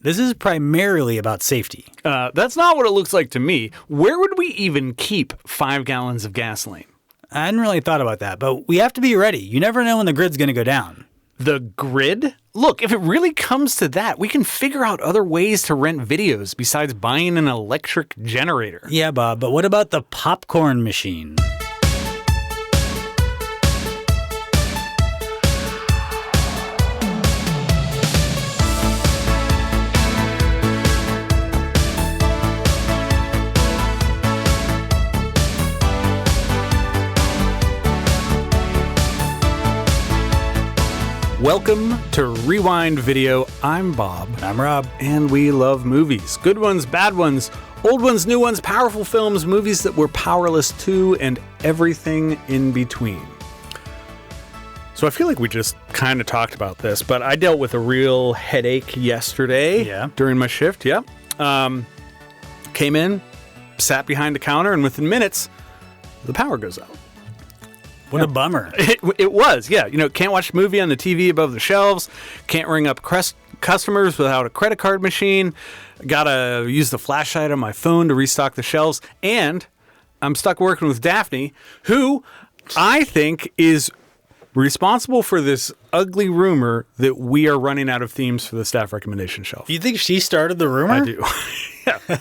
This is primarily about safety. That's not what it looks like to me. Where would we even keep 5 gallons of gasoline? I hadn't really thought about that, but we have to be ready. You never know when the grid's going to go down. The grid? Look, if it really comes to that, we can figure out other ways to rent videos besides buying an electric generator. Yeah, Bob, but what about the popcorn machine? Welcome to Rewind Video. I'm Bob. I'm Rob. And we love movies. Good ones, bad ones, old ones, new ones, powerful films, movies that we're powerless to, and everything in between. So I feel like we just kind of talked about this, but I dealt with a real headache yesterday during my shift. Came in, sat behind the counter, and within minutes, the power goes out. What a bummer. It was, yeah. You know, can't watch a movie on the TV above the shelves. Can't ring up customers without a credit card machine. Gotta use the flashlight on my phone to restock the shelves. And I'm stuck working with Daphne, who I think is responsible for this ugly rumor that we are running out of themes for the staff recommendation shelf. You think she started the rumor? I do.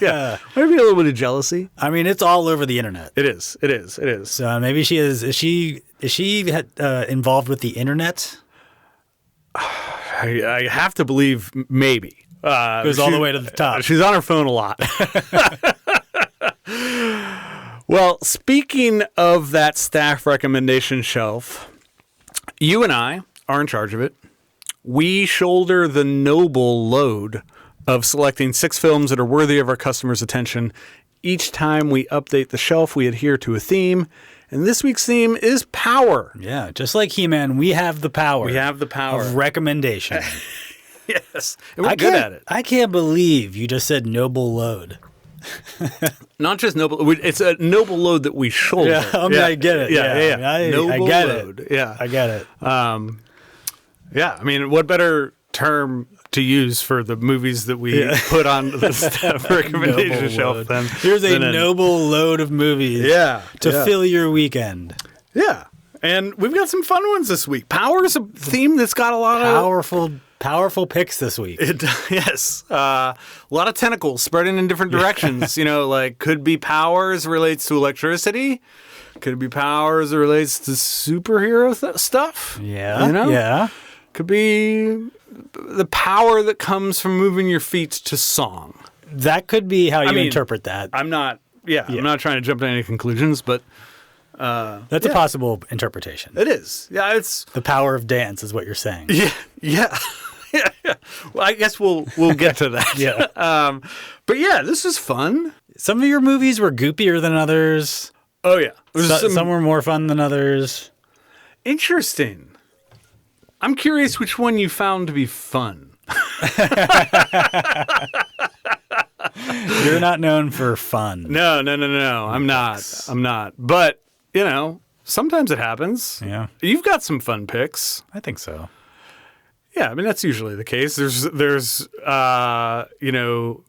yeah. Maybe a little bit of jealousy. I mean, it's all over the internet. It is. So maybe she is. Is she involved with the internet? I have to believe maybe. It goes all the way to the top. She's on her phone a lot. Well, speaking of that staff recommendation shelf, you and I are in charge of it. We shoulder the noble load of selecting 6 films that are worthy of our customers' attention. Each time we update the shelf, we adhere to a theme. And this week's theme is power. Yeah, just like He-Man, we have the power. We have the power. Of recommendation. Yes. And we're good at it. I can't believe you just said noble load. Not just noble. It's a noble load that we shoulder. Yeah, I get it. Yeah. I get load. it. Yeah. I get it. Yeah. I mean, what better term to use for the movies that we put on the staff recommendation shelf than here's a noble load of movies to fill your weekend. Yeah. And we've got some fun ones this week. Power is a theme that's got a lot of powerful picks this week. Yes. A lot of tentacles spreading in different directions. You know, like could be power as it relates to electricity. Could be power as it relates to superhero stuff. Yeah. You know? Yeah. Could be the power that comes from moving your feet to song. That could be how you interpret that. I'm not trying to jump to any conclusions, but that's a possible interpretation. It is. Yeah, it's the power of dance is what you're saying. Yeah. Well, I guess we'll get to that. Yeah. But yeah, this is fun. Some of your movies were goopier than others. Oh yeah. Some were more fun than others. Interesting. I'm curious which one you found to be fun. You're not known for fun. No. I'm not. But, you know, sometimes it happens. Yeah. You've got some fun picks. I think so. Yeah, I mean, that's usually the case. There's you know,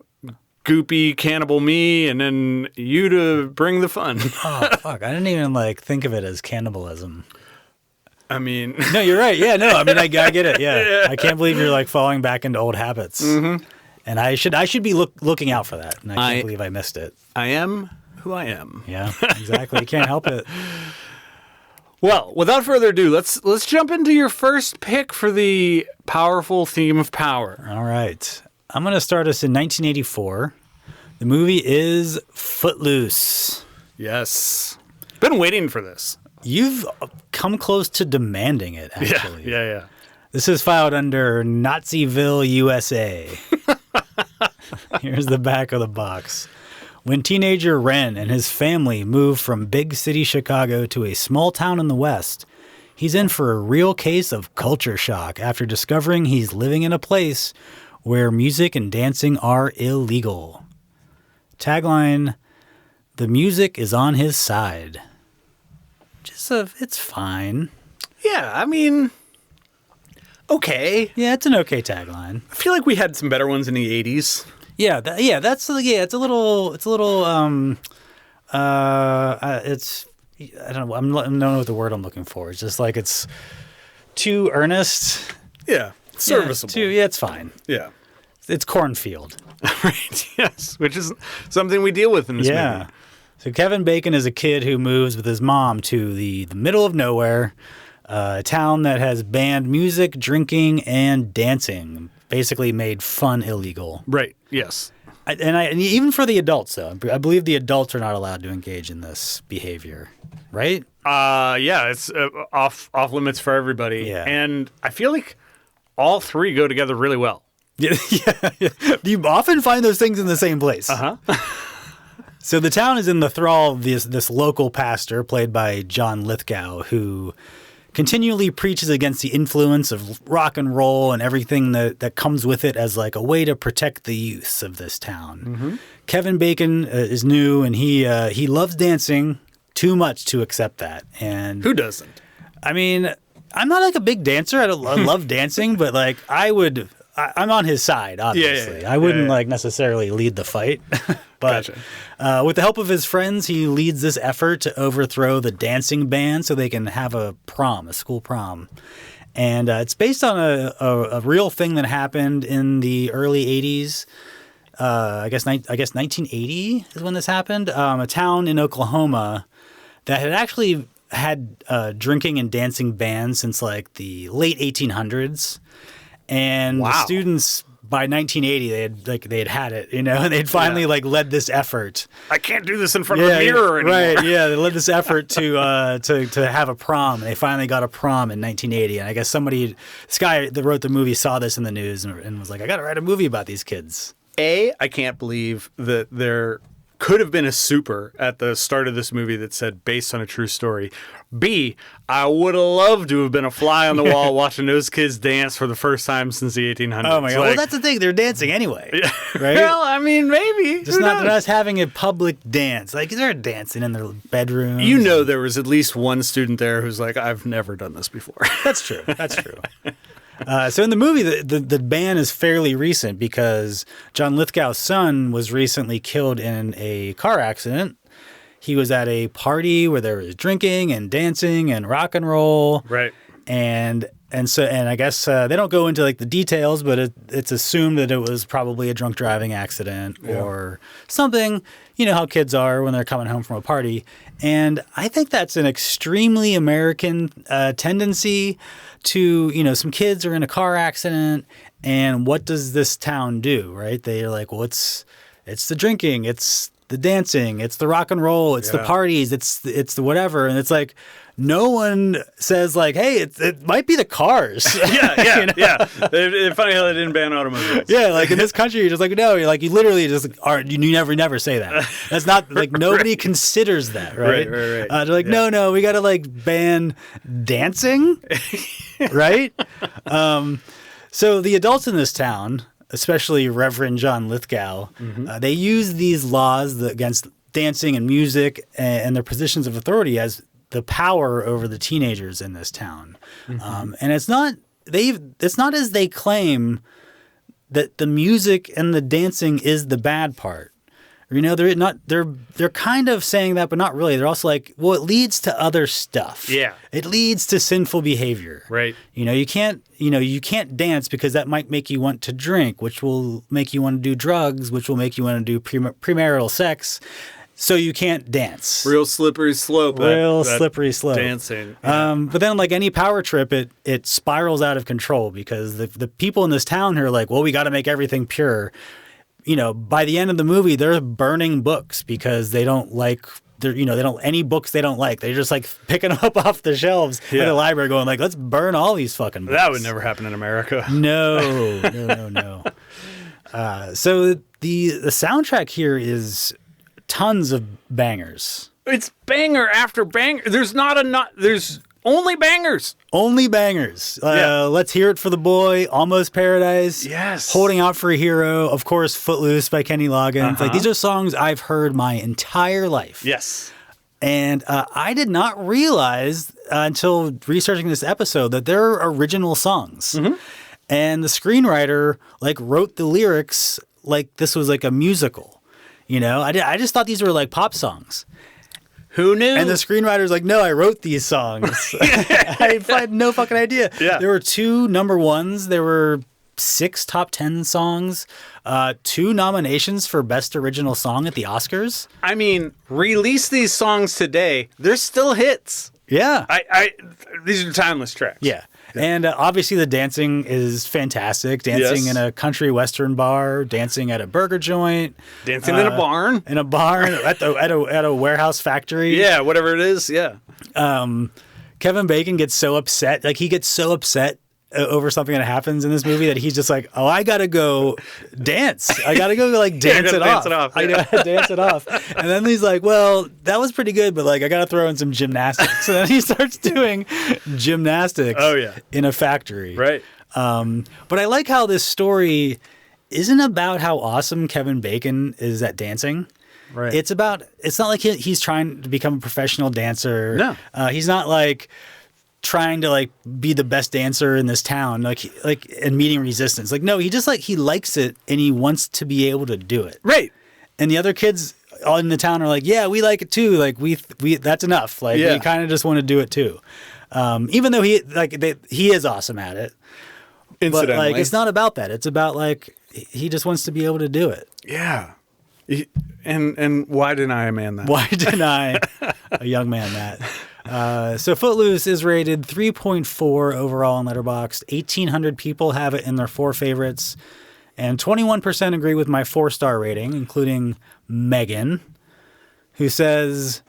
goopy cannibal me and then you to bring the fun. Oh, fuck. I didn't even, think of it as cannibalism. I mean... No, you're right. Yeah, no. I mean, I get it. Yeah. I can't believe you're, falling back into old habits. Mm-hmm. And I should be looking out for that. And I can't believe I missed it. I am who I am. Yeah, exactly. You can't help it. Well, without further ado, let's jump into your first pick for the powerful theme of power. All right. I'm going to start us in 1984. The movie is Footloose. Yes. Been waiting for this. You've come close to demanding it, actually. Yeah. This is filed under Naziville, USA. Here's the back of the box. When teenager Ren and his family move from big city Chicago to a small town in the West, he's in for a real case of culture shock after discovering he's living in a place where music and dancing are illegal. Tagline, the music is on his side. It's fine. Yeah, I mean, okay. Yeah, it's an okay tagline. I feel like we had some better ones in the 80s. Yeah, it's a little it's I don't know. I don't know what the word I'm looking for. It's just like it's too earnest. Yeah, serviceable. It's fine. Yeah. It's cornfield. Right, yes, which is something we deal with in this movie. So Kevin Bacon is a kid who moves with his mom to the middle of nowhere, a town that has banned music, drinking, and dancing, basically made fun illegal. Right, yes. And even for the adults, though, I believe the adults are not allowed to engage in this behavior, right? Yeah, it's off limits for everybody. Yeah. And I feel like all three go together really well. Yeah. You often find those things in the same place. Uh-huh. So the town is in the thrall of this local pastor, played by John Lithgow, who continually preaches against the influence of rock and roll and everything that comes with it as like a way to protect the youth of this town. Mm-hmm. Kevin Bacon is new, and he loves dancing too much to accept that. And who doesn't? I mean, I'm not like a big dancer. I love dancing, but like I'm on his side, obviously. Yeah. I wouldn't like necessarily lead the fight. But gotcha. With the help of his friends, he leads this effort to overthrow the dancing ban so they can have a school prom. And it's based on a real thing that happened in the early 80s. I guess 1980 is when this happened. A town in Oklahoma that had actually had drinking and dancing bans since like the late 1800s. And wow. The students by 1980 they had it, and they'd finally led this effort. I can't do this in front of a mirror anymore. Right? Yeah, they led this effort to have a prom. And they finally got a prom in 1980. And I guess this guy that wrote the movie saw this in the news and was like, I got to write a movie about these kids. I can't believe that there could have been a super at the start of this movie that said based on a true story. B, I would have loved to have been a fly on the wall watching those kids dance for the first time since the 1800s. Oh my God. Well, that's the thing. They're dancing anyway. Yeah. Right? Well, I mean, maybe. They're not having a public dance. Like, they're dancing in their bedroom. There was at least one student there who's like, I've never done this before. That's true. So in the movie, the ban is fairly recent because John Lithgow's son was recently killed in a car accident. He was at a party where there was drinking and dancing and rock and roll. Right. And I guess they don't go into like the details, but it's assumed that it was probably a drunk driving accident or something. You know how kids are when they're coming home from a party. And I think that's an extremely American tendency to, some kids are in a car accident, and what does this town do, right? They're like, well, it's the drinking, it's the dancing, it's the rock and roll, it's the parties, it's the whatever. And it's like, no one says like, hey, it might be the cars. Yeah. It's funny how they didn't ban automobiles. Yeah, like in this country, you're just like, no, you literally just are. You never say that. That's not like nobody considers that, right? Right. They're like, no, we got to like ban dancing, right? So the adults in this town, especially Reverend John Lithgow, they use these laws against dancing and music and their positions of authority as the power over the teenagers in this town. And it's not as they claim that the music and the dancing is the bad part. They're kind of saying that, but not really. They're also like, well, it leads to other stuff. Yeah. It leads to sinful behavior. Right. You can't dance because that might make you want to drink, which will make you want to do drugs, which will make you want to do premarital sex. So you can't dance. Real slippery slope. Slippery slope. Dancing. Yeah. But then, like any power trip, it spirals out of control because the people in this town who are like, well, we got to make everything pure. By the end of the movie, they're burning books because they don't like. They don't any books they don't like. They're just like picking them up off the shelves in the library, going like, let's burn all these fucking books. That would never happen in America. No. So the soundtrack here is tons of bangers. It's banger after banger. There's only bangers. Only bangers. Let's Hear It for the Boy, Almost Paradise. Yes. Holding Out for a Hero. Of course, Footloose by Kenny Loggins. Like, these are songs I've heard my entire life. Yes. And I did not realize until researching this episode that they're original songs. And the screenwriter like wrote the lyrics like this was like a musical. You know, I just thought these were like pop songs. Who knew? And the screenwriter's like, no, I wrote these songs. I had no fucking idea. Yeah. There were 2 number ones. There were 6 top 10 songs, 2 nominations for Best Original Song at the Oscars. I mean, release these songs today. They're still hits. Yeah. These are timeless tracks. Yeah. And obviously the dancing is fantastic. Dancing in a country western bar, dancing at a burger joint, Dancing in a barn. at a warehouse factory. Yeah, whatever it is. Yeah. Kevin Bacon gets so upset. Like he gets so upset over something that happens in this movie that he's just like, oh, I gotta go dance. I gotta go like dance it off. I gotta dance it off. And then he's like, well, that was pretty good, but like I gotta throw in some gymnastics. So then he starts doing gymnastics. In a factory. Right. But I like how this story isn't about how awesome Kevin Bacon is at dancing. Right. It's not like he's trying to become a professional dancer. No. He's not like trying to like be the best dancer in this town, like and meeting resistance. Like, no, he just like, he likes it and he wants to be able to do it. Right. And the other kids all in the town are like, yeah, we like it too. Like we that's enough. Like we kind of just want to do it too. Even though he is awesome at it. But like, it's not about that. It's about like, he just wants to be able to do it. Yeah. And why deny a man that? Why deny a young man that? So Footloose is rated 3.4 overall on Letterboxd. 1,800 people have it in their 4 favorites. And 21% agree with my 4-star rating, including Megan, who says,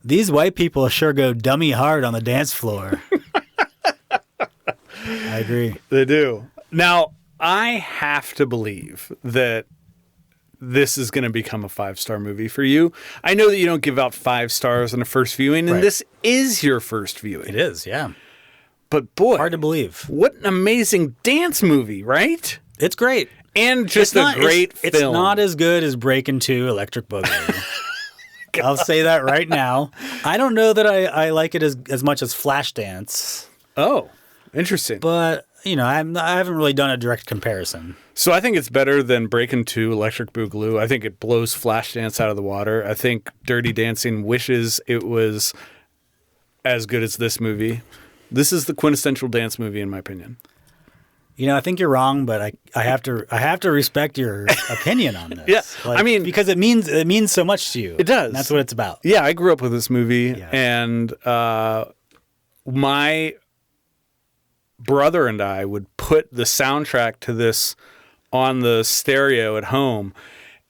these white people sure go dummy hard on the dance floor. I agree. They do. Now, I have to believe that this is going to become a 5-star movie for you. I know that you don't give out 5 stars on a first viewing, and this is your first viewing. It is, yeah. But boy, hard to believe. What an amazing dance movie, right? It's great. And just a great film. It's not as good as Breakin' 2 Electric Boogaloo. I'll say that right now. I don't know that I like it as much as Flashdance. Oh, interesting. But, you know, I haven't really done a direct comparison. So I think it's better than Breakin' 2 Electric Boogaloo. I think it blows Flashdance out of the water. I think Dirty Dancing wishes it was as good as this movie. This is the quintessential dance movie, in my opinion. You know, I think you're wrong, but I have to respect your opinion on this. Yeah, like, I mean, because it means so much to you. It does. And that's what it's about. Yeah, I grew up with this movie, and my brother and I would put the soundtrack to this on the stereo at home,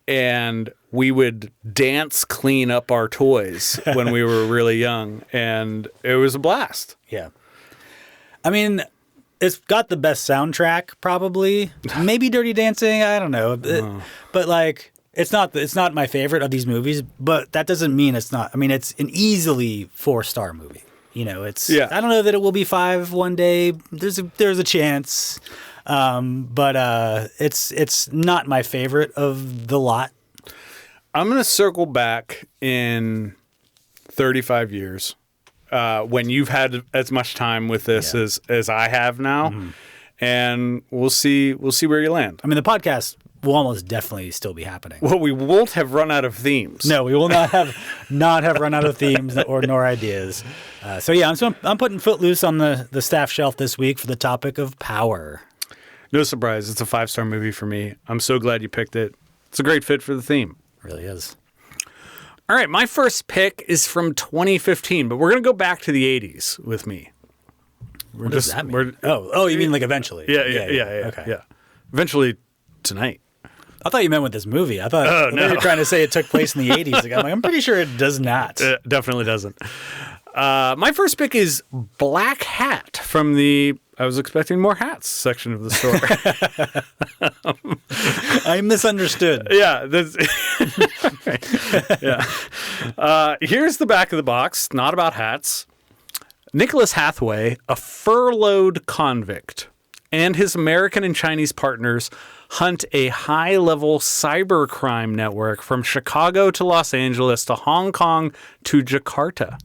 and we would dance clean up our toys when we were really young, and it was a blast. Yeah. I mean, it's got the best soundtrack, probably. Maybe Dirty Dancing, I don't know. But like, it's not my favorite of these movies, but that doesn't mean it's not. I mean, it's an easily 4-star movie. You know, I don't know that it will be 5 one day. There's a chance. But it's not my favorite of the lot. I'm going to circle back in 35 years when you've had as much time with this as I have now, and we'll see where you land. I mean, the podcast will almost definitely still be happening. Well, we won't have run out of themes. No, we will not have run out of themes nor ideas. So yeah, I'm putting Footloose on the staff shelf this week for the topic of power. No surprise, it's a 5-star movie for me. I'm so glad you picked it. It's a great fit for the theme. It really is. All right, my first pick is from 2015, but we're going to go back to the 80s with me. What does that mean? Oh, you mean like eventually? Yeah. Okay. Yeah. Eventually tonight. I thought you meant with this movie. I thought you were trying to say it took place in the 80s. I'm pretty sure it does not. It definitely doesn't. My first pick is Blackhat from the I was expecting more hats section of the store. I misunderstood. Yeah. Yeah. Here's the back of the box. Not about hats. Nicholas Hathaway, a furloughed convict, and his American and Chinese partners hunt a high-level cybercrime network from Chicago to Los Angeles to Hong Kong to Jakarta.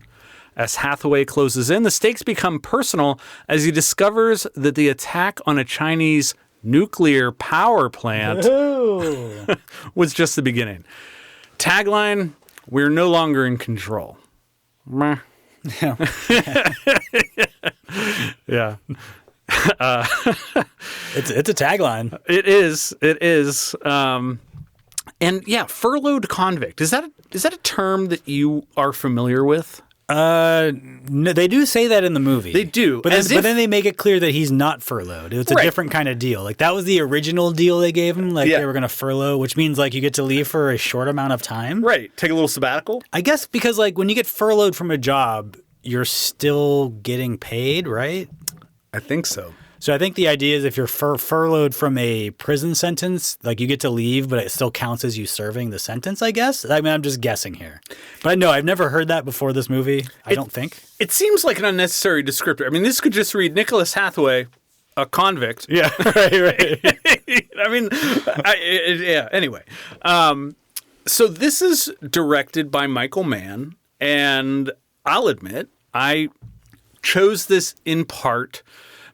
As Hathaway closes in, the stakes become personal as he discovers that the attack on a Chinese nuclear power plant was just the beginning. Tagline, we're no longer in control. Meh. Yeah. Yeah. It's a tagline. It is. And yeah, furloughed convict. Is that a term that you are familiar with? No, they do say that in the movie. They do. But then they make it clear that he's not furloughed. It's a different kind of deal. Like, that was the original deal they gave him. Like, they were going to furlough, which means, like, you get to leave for a short amount of time. Right. Take a little sabbatical. I guess because, like, when you get furloughed from a job, you're still getting paid, right? I think so. So I think the idea is if you're furloughed from a prison sentence, like, you get to leave, but it still counts as you serving the sentence, I guess. I mean, I'm just guessing here. But no, I've never heard that before this movie, I don't think. It seems like an unnecessary descriptor. I mean, this could just read Nicholas Hathaway, a convict. Yeah, right. I mean, yeah, anyway. So this is directed by Michael Mann, and I'll admit, I chose this in part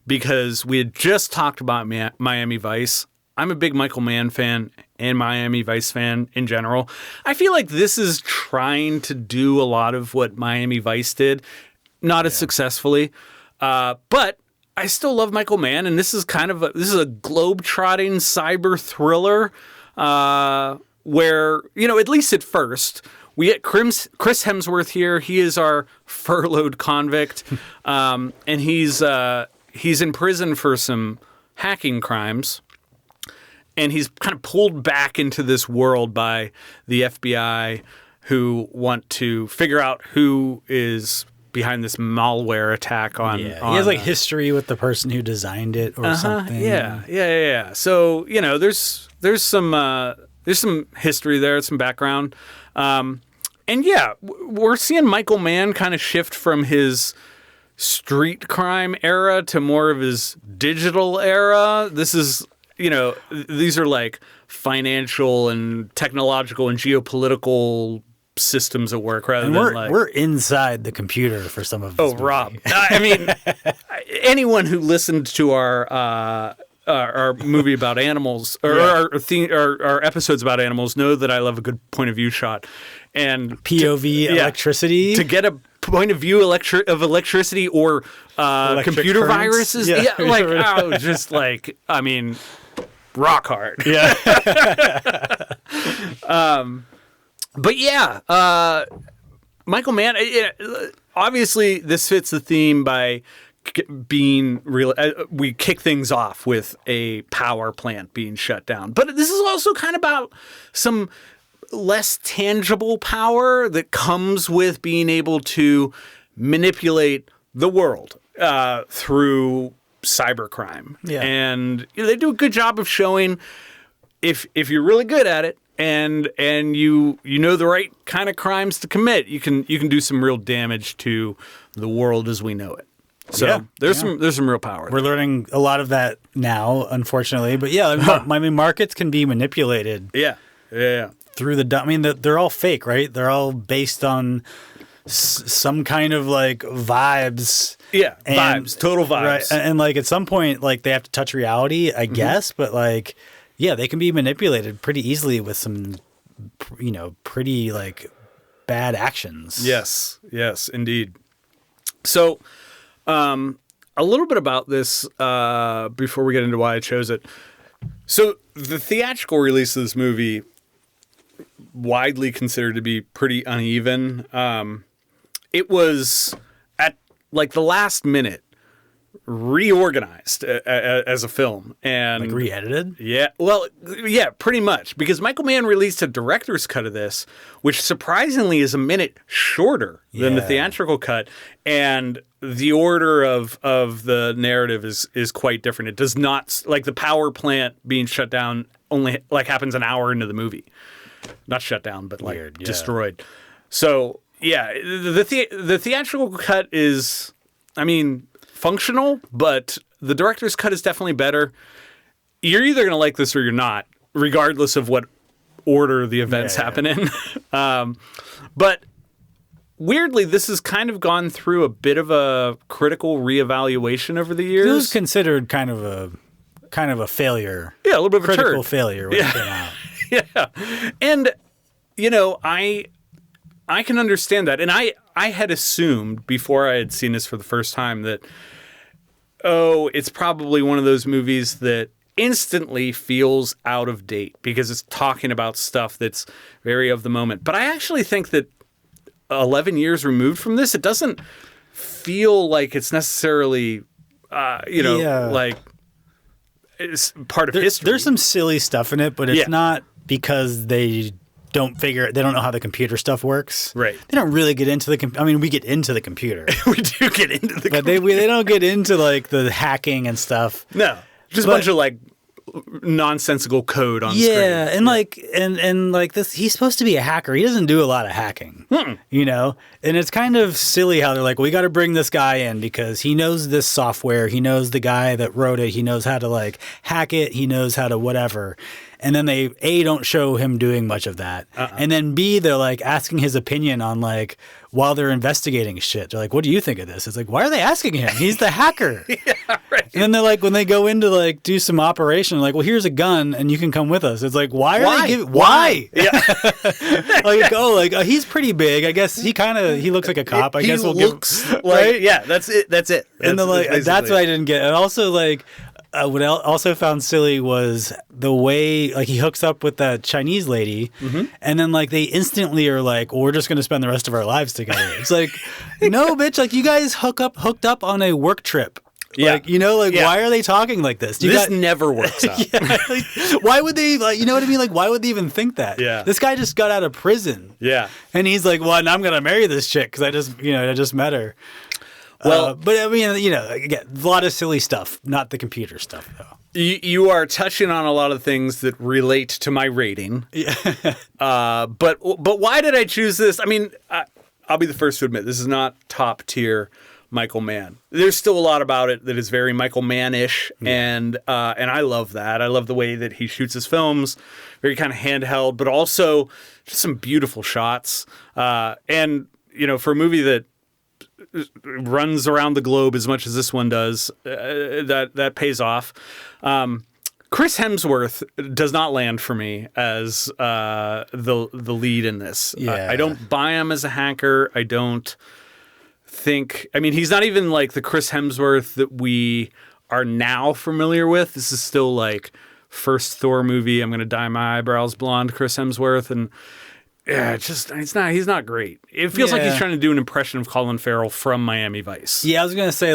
because we had just talked about Miami Vice. I'm a big Michael Mann fan and Miami Vice fan in general. I feel like this is trying to do a lot of what Miami Vice did, not as successfully, but I still love Michael Mann, and this is this is a globe-trotting cyber thriller where, you know, at least at first, we get Chris Hemsworth here. He is our furloughed convict, and he's in prison for some hacking crimes, and he's kind of pulled back into this world by the FBI, who want to figure out who is behind this malware attack on. Yeah, he has like history with the person who designed it or something. Yeah. So, you know, there's some history there, some background, and yeah, we're seeing Michael Mann kind of shift from his street crime era to more of his digital era. This is, you know, these are like financial and technological and geopolitical systems at work rather than like... We're inside the computer for some of this movie. Rob. I mean, anyone who listened to our movie about animals or our episodes about animals know that I love a good point of view shot. And POV electricity. To get a point of view of electricity or computer currents. Viruses. Yeah, like, just like, I mean, rock hard. Yeah. But yeah, Michael Mann, obviously this fits the theme by being real. We kick things off with a power plant being shut down. But this is also kind of about some less tangible power that comes with being able to manipulate the world through cybercrime. Yeah. And you know, they do a good job of showing if you're really good at it and you know the right kind of crimes to commit, you can do some real damage to the world as we know it. So there's some real power. We're learning a lot of that now, unfortunately. But yeah, I mean, markets can be manipulated. Yeah. Through I mean, they're all fake, right? They're all based on some kind of like vibes. Yeah, vibes, total vibes. Right, and like at some point, like they have to touch reality, I guess. But like, yeah, they can be manipulated pretty easily with some, you know, pretty like bad actions. Yes, indeed. So, a little bit about this before we get into why I chose it. So the theatrical release of this movie, widely considered to be pretty uneven. It was at like the last minute reorganized as a film and like re-edited. Yeah, well, yeah, pretty much, because Michael Mann released a director's cut of this, which surprisingly is a minute shorter than the theatrical cut, and the order of the narrative is quite different. It does not, like, the power plant being shut down only like happens an hour into the movie. Not shut down, but like destroyed. So yeah, the theatrical cut is, I mean, functional, but the director's cut is definitely better. you're either going to like this or you're not, regardless of what order the events happen in. But weirdly, this has kind of gone through a bit of a critical reevaluation over the years. It was considered kind of a failure. Yeah, a little bit of a critical turd. failure when it came out. Yeah. And, you know, I can understand that. And I had assumed before I had seen this for the first time that, it's probably one of those movies that instantly feels out of date because it's talking about stuff that's very of the moment. But I actually think that 11 years removed from this, it doesn't feel like it's necessarily, like it's part of history. There's some silly stuff in it, but it's not because they don't know how the computer stuff works. Right. They don't really get into the we get into the computer. We do get into the but computer. they don't get into like the hacking and stuff. No. Just a bunch of like nonsensical code on screen. Yeah, and like this, he's supposed to be a hacker. He doesn't do a lot of hacking, you know. And it's kind of silly how they're like, we got to bring this guy in because he knows this software. He knows the guy that wrote it. He knows how to like hack it. He knows how to whatever. And then they don't show him doing much of that. And then B, they're like asking his opinion on like while they're investigating shit. They're like, what do you think of this? It's like, why are they asking him? He's the hacker. Yeah, right. And then they're like, when they go into like do some operation, like, well, here's a gun and you can come with us. It's like, why are they giving? Why? Yeah. He's pretty big. I guess he looks like a cop. I guess we'll looks give like yeah. That's it. And then like that's what I didn't get. And also like. What I also found silly was the way like he hooks up with that Chinese lady, and then like they instantly are like, well, we're just going to spend the rest of our lives together. It's like, no, bitch, like you guys hooked up on a work trip. Yeah. Like, you know, like why are they talking like this? This never works out. Why would they like? You know what I mean? Like, why would they even think that? Yeah. This guy just got out of prison. Yeah. And he's like, well, and I'm going to marry this chick because I just met her. Well, but I mean, you know, again, a lot of silly stuff, not the computer stuff, though. You are touching on a lot of things that relate to my rating. Yeah. But why did I choose this? I mean, I'll be the first to admit this is not top tier Michael Mann. There's still a lot about it that is very Michael Mann-ish, and I love that. I love the way that he shoots his films, very kind of handheld, but also just some beautiful shots. And you know, for a movie that runs around the globe as much as this one does, that pays off. Chris Hemsworth does not land for me as the lead in this. Yeah. I don't buy him as a hacker. I don't think. I mean, he's not even like the Chris Hemsworth that we are now familiar with. This is still like first Thor movie. I'm going to dye my eyebrows blonde, Chris Hemsworth, and. Yeah, he's not great. It feels like he's trying to do an impression of Colin Farrell from Miami Vice. Yeah, I was going to say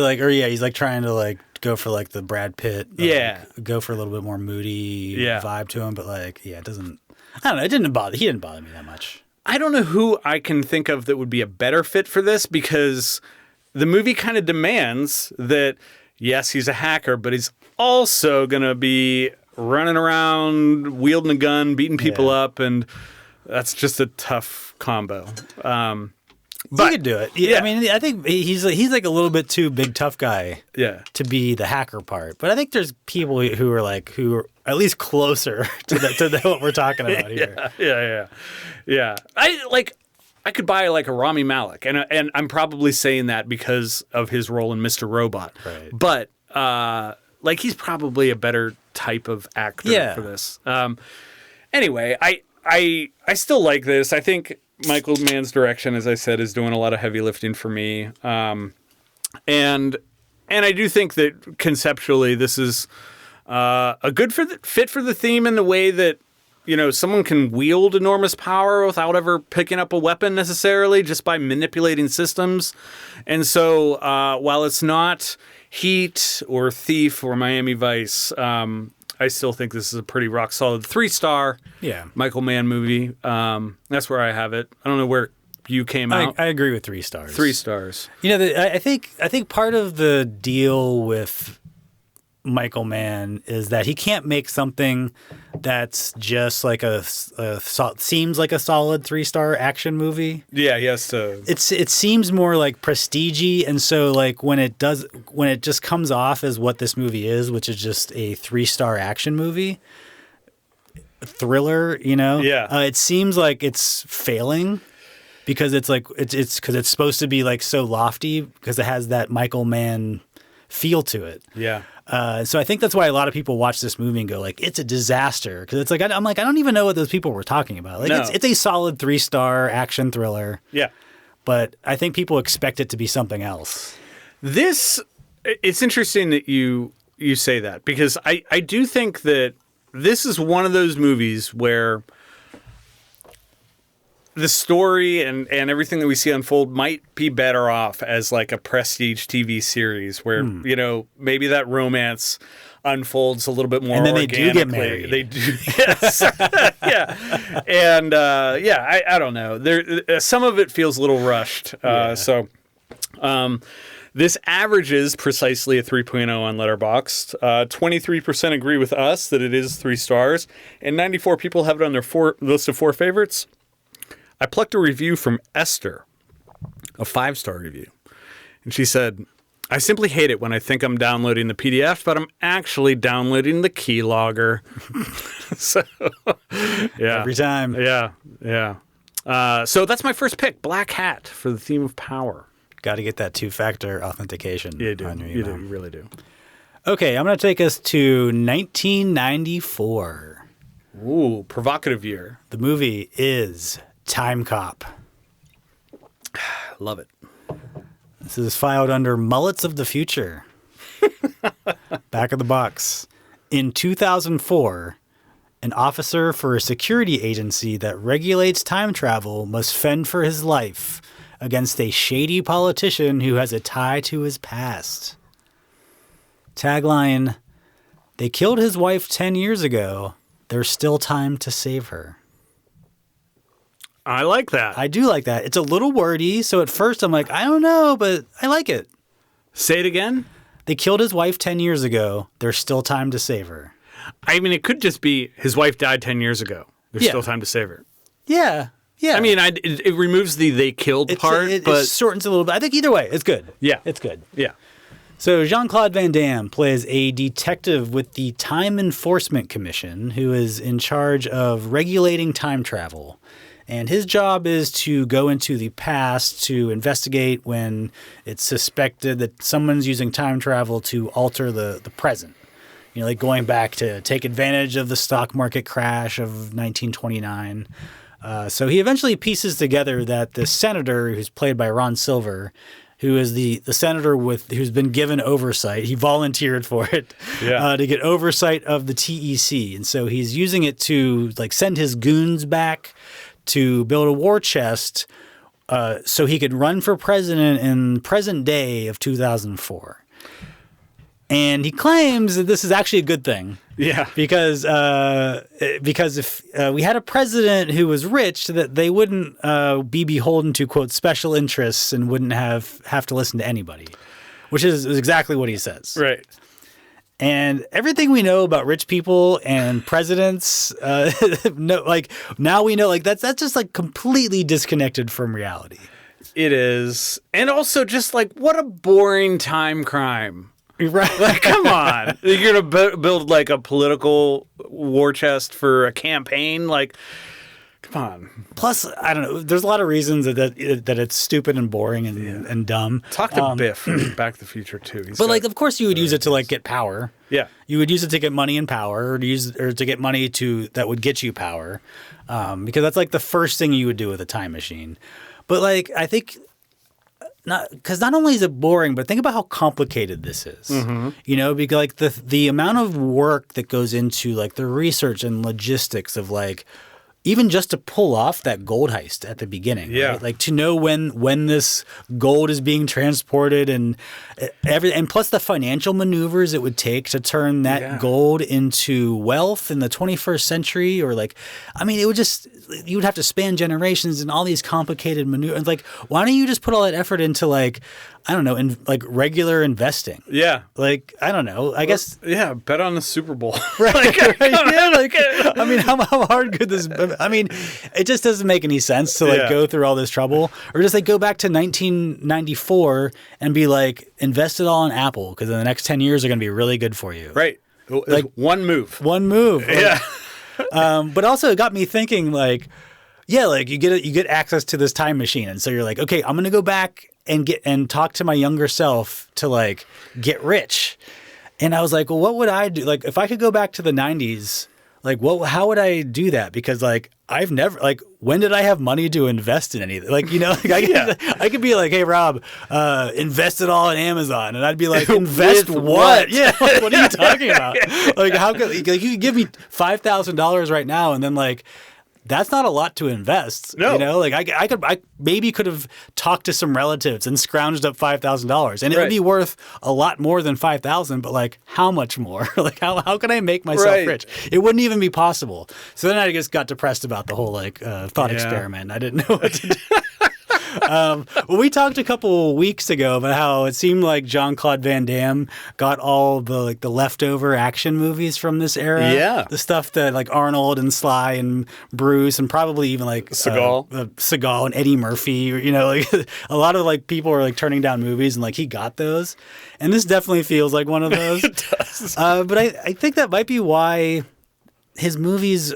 he's like trying to like go for like the Brad Pitt. Go for a little bit more moody vibe to him, but like, it doesnn't, I don't know. He didn't bother me that much. I don't know who I can think of that would be a better fit for this because the movie kind of demands that, yes, he's a hacker, but he's also going to be running around, wielding a gun, beating people up, and that's just a tough combo. But you could do it. Yeah. I mean, I think he's like a little bit too big tough guy. To be the hacker part. But I think there's people who are at least closer to what we're talking about here. Yeah. I could buy like a Rami Malek, and I'm probably saying that because of his role in Mr. Robot. Right. But like he's probably a better type of actor for this. Anyway, I still like this. I think Michael Mann's direction, as I said, is doing a lot of heavy lifting for me. And I do think that conceptually this is a good fit for the theme in the way that, you know, someone can wield enormous power without ever picking up a weapon necessarily, just by manipulating systems. And so while it's not Heat or Thief or Miami Vice, I still think this is a pretty rock solid 3-star Michael Mann movie. That's where I have it. I don't know where you came out. I agree with 3 stars. 3 stars. You know, I think part of the deal with Michael Mann is that he can't make something that's just like seems like a solid 3-star action movie. Yeah, he has to. It seems more like prestige-y, and so like when it just comes off as what this movie is, which is just a 3-star action movie, thriller, Yeah. it seems like it's failing because it's because it's supposed to be like so lofty because it has that Michael Mann feel to it. Yeah. So I think that's why a lot of people watch this movie and go like, it's a disaster. Because it's like, I'm like, I don't even know what those people were talking about. Like, No. it's a solid 3-star action thriller. Yeah. But I think people expect it to be something else. It's interesting that you say that because I do think that this is one of those movies where the story and everything that we see unfold might be better off as like a prestige TV series where, maybe that romance unfolds a little bit more And then they organically. do get married. They do. Yes. Yeah. And, I don't know. Some of it feels a little rushed. This averages precisely a 3.0 on Letterboxd. 23% agree with us that it is 3 stars, and 94 people have it on their list of 4 favorites. I plucked a review from Esther, a 5-star review. And she said, I simply hate it when I think I'm downloading the PDF, but I'm actually downloading the keylogger. So, yeah. Every time. Yeah. So that's my first pick, Blackhat, for the theme of power. Got to get that 2-factor authentication. You do. On your You email. do. You really do. Okay, I'm going to take us to 1994. Ooh, provocative year. The movie is Timecop. Love it. This is filed under Mullets of the Future. Back of the box. In 2004, an officer for a security agency that regulates time travel must fend for his life against a shady politician who has a tie to his past. Tagline, they killed his wife 10 years ago. There's still time to save her. I like that. I do like that. It's a little wordy, so at first I'm like, I don't know, but I like it. Say it again. They killed his wife 10 years ago. There's still time to save her. I mean, it could just be his wife died 10 years ago. There's still time to save her. Yeah. Yeah. I mean, it removes the they killed part, but it shortens a little bit. I think either way, it's good. Yeah. It's good. Yeah. So Jean-Claude Van Damme plays a detective with the Time Enforcement Commission who is in charge of regulating time travel. And his job is to go into the past to investigate when it's suspected that someone's using time travel to alter the present. Like going back to take advantage of the stock market crash of 1929. So he eventually pieces together that the senator, who's played by Ron Silver, who is the senator who's been given oversight. He volunteered for it to get oversight of the TEC. And so he's using it to like send his goons back to build a war chest so he could run for president in present day of 2004. And he claims that this is actually a good thing. Yeah. Because if we had a president who was rich, that they wouldn't be beholden to, quote, special interests and wouldn't have to listen to anybody, which is exactly what he says. Right. And everything we know about rich people and presidents, now we know, like that's just like completely disconnected from reality. It is. And also just like, what a boring time crime. Right. Like, come on. You're going to build like a political war chest for a campaign? Like, come on. Plus, I don't know. There's a lot of reasons that it's stupid and boring and dumb. Talk to Biff from Back to the Future too. But like, of course, you would use it to like get power. Yeah. You would use it to get money and power, or to get money that would get you power, because that's like the first thing you would do with a time machine. But like, I think. Because not only is it boring, but think about how complicated this is. Mm-hmm. Because like the amount of work that goes into like the research and logistics of like even just to pull off that gold heist at the beginning. Yeah. Right? Like to know when this gold is being transported and and plus the financial maneuvers it would take to turn that gold into wealth in the 21st century, or like, I mean, you would have to span generations and all these complicated maneuvers. Like, why don't you just put all that effort into like I don't know, like regular investing. Yeah. Like, I don't know. I guess. Yeah, bet on the Super Bowl. Right. Yeah, like, I mean, how hard could this be? I mean, it just doesn't make any sense to like go through all this trouble. Or just like go back to 1994 and be like, invest it all in Apple because in the next 10 years are going to be really good for you. Right. Like one move. Like, Yeah. But also it got me thinking like, yeah, like you get access to this time machine. And so you're like, okay, I'm going to go back and talk to my younger self to like get rich. And I was like, well, what would I do? Like if I could go back to the 90s, like how would I do that? Because like I've never like when did I have money to invest in anything? Like, you know, like I could be like, hey Rob, invest it all in Amazon. And I'd be like, invest what? Yeah. What are you talking about? Like how could like, you could give me $5,000 right now and then like that's not a lot to invest. No. You know, like I maybe could have talked to some relatives and scrounged up $5,000 and it would be worth a lot more than $5,000, but like how much more? Like how can I make myself rich? It wouldn't even be possible. So then I just got depressed about the whole like thought experiment. I didn't know what to do. Well, we talked a couple weeks ago about how it seemed like Jean-Claude Van Damme got all the leftover action movies from this era. Yeah, the stuff that like Arnold and Sly and Bruce and probably even like Seagal and Eddie Murphy. You know, like a lot of like people are like turning down movies and like he got those, and this definitely feels like one of those. It does. But I think that might be why his movies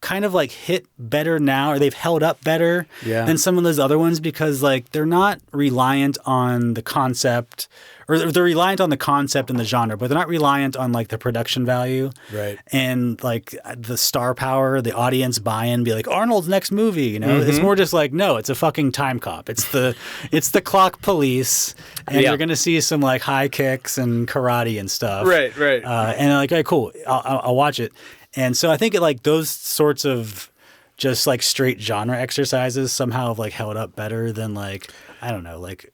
kind of like hit better now, or they've held up better than some of those other ones because like they're not reliant on the concept, or they're reliant on the concept and the genre, but they're not reliant on like the production value, right? And like the star power, the audience buy-in, be like Arnold's next movie, you know? It's more just like no, it's a fucking Timecop. It's the clock police, and you're gonna see some like high kicks and karate and stuff, right? And like, okay, cool, I'll watch it. And so I think like those sorts of just like straight genre exercises somehow have like held up better than like, I don't know, like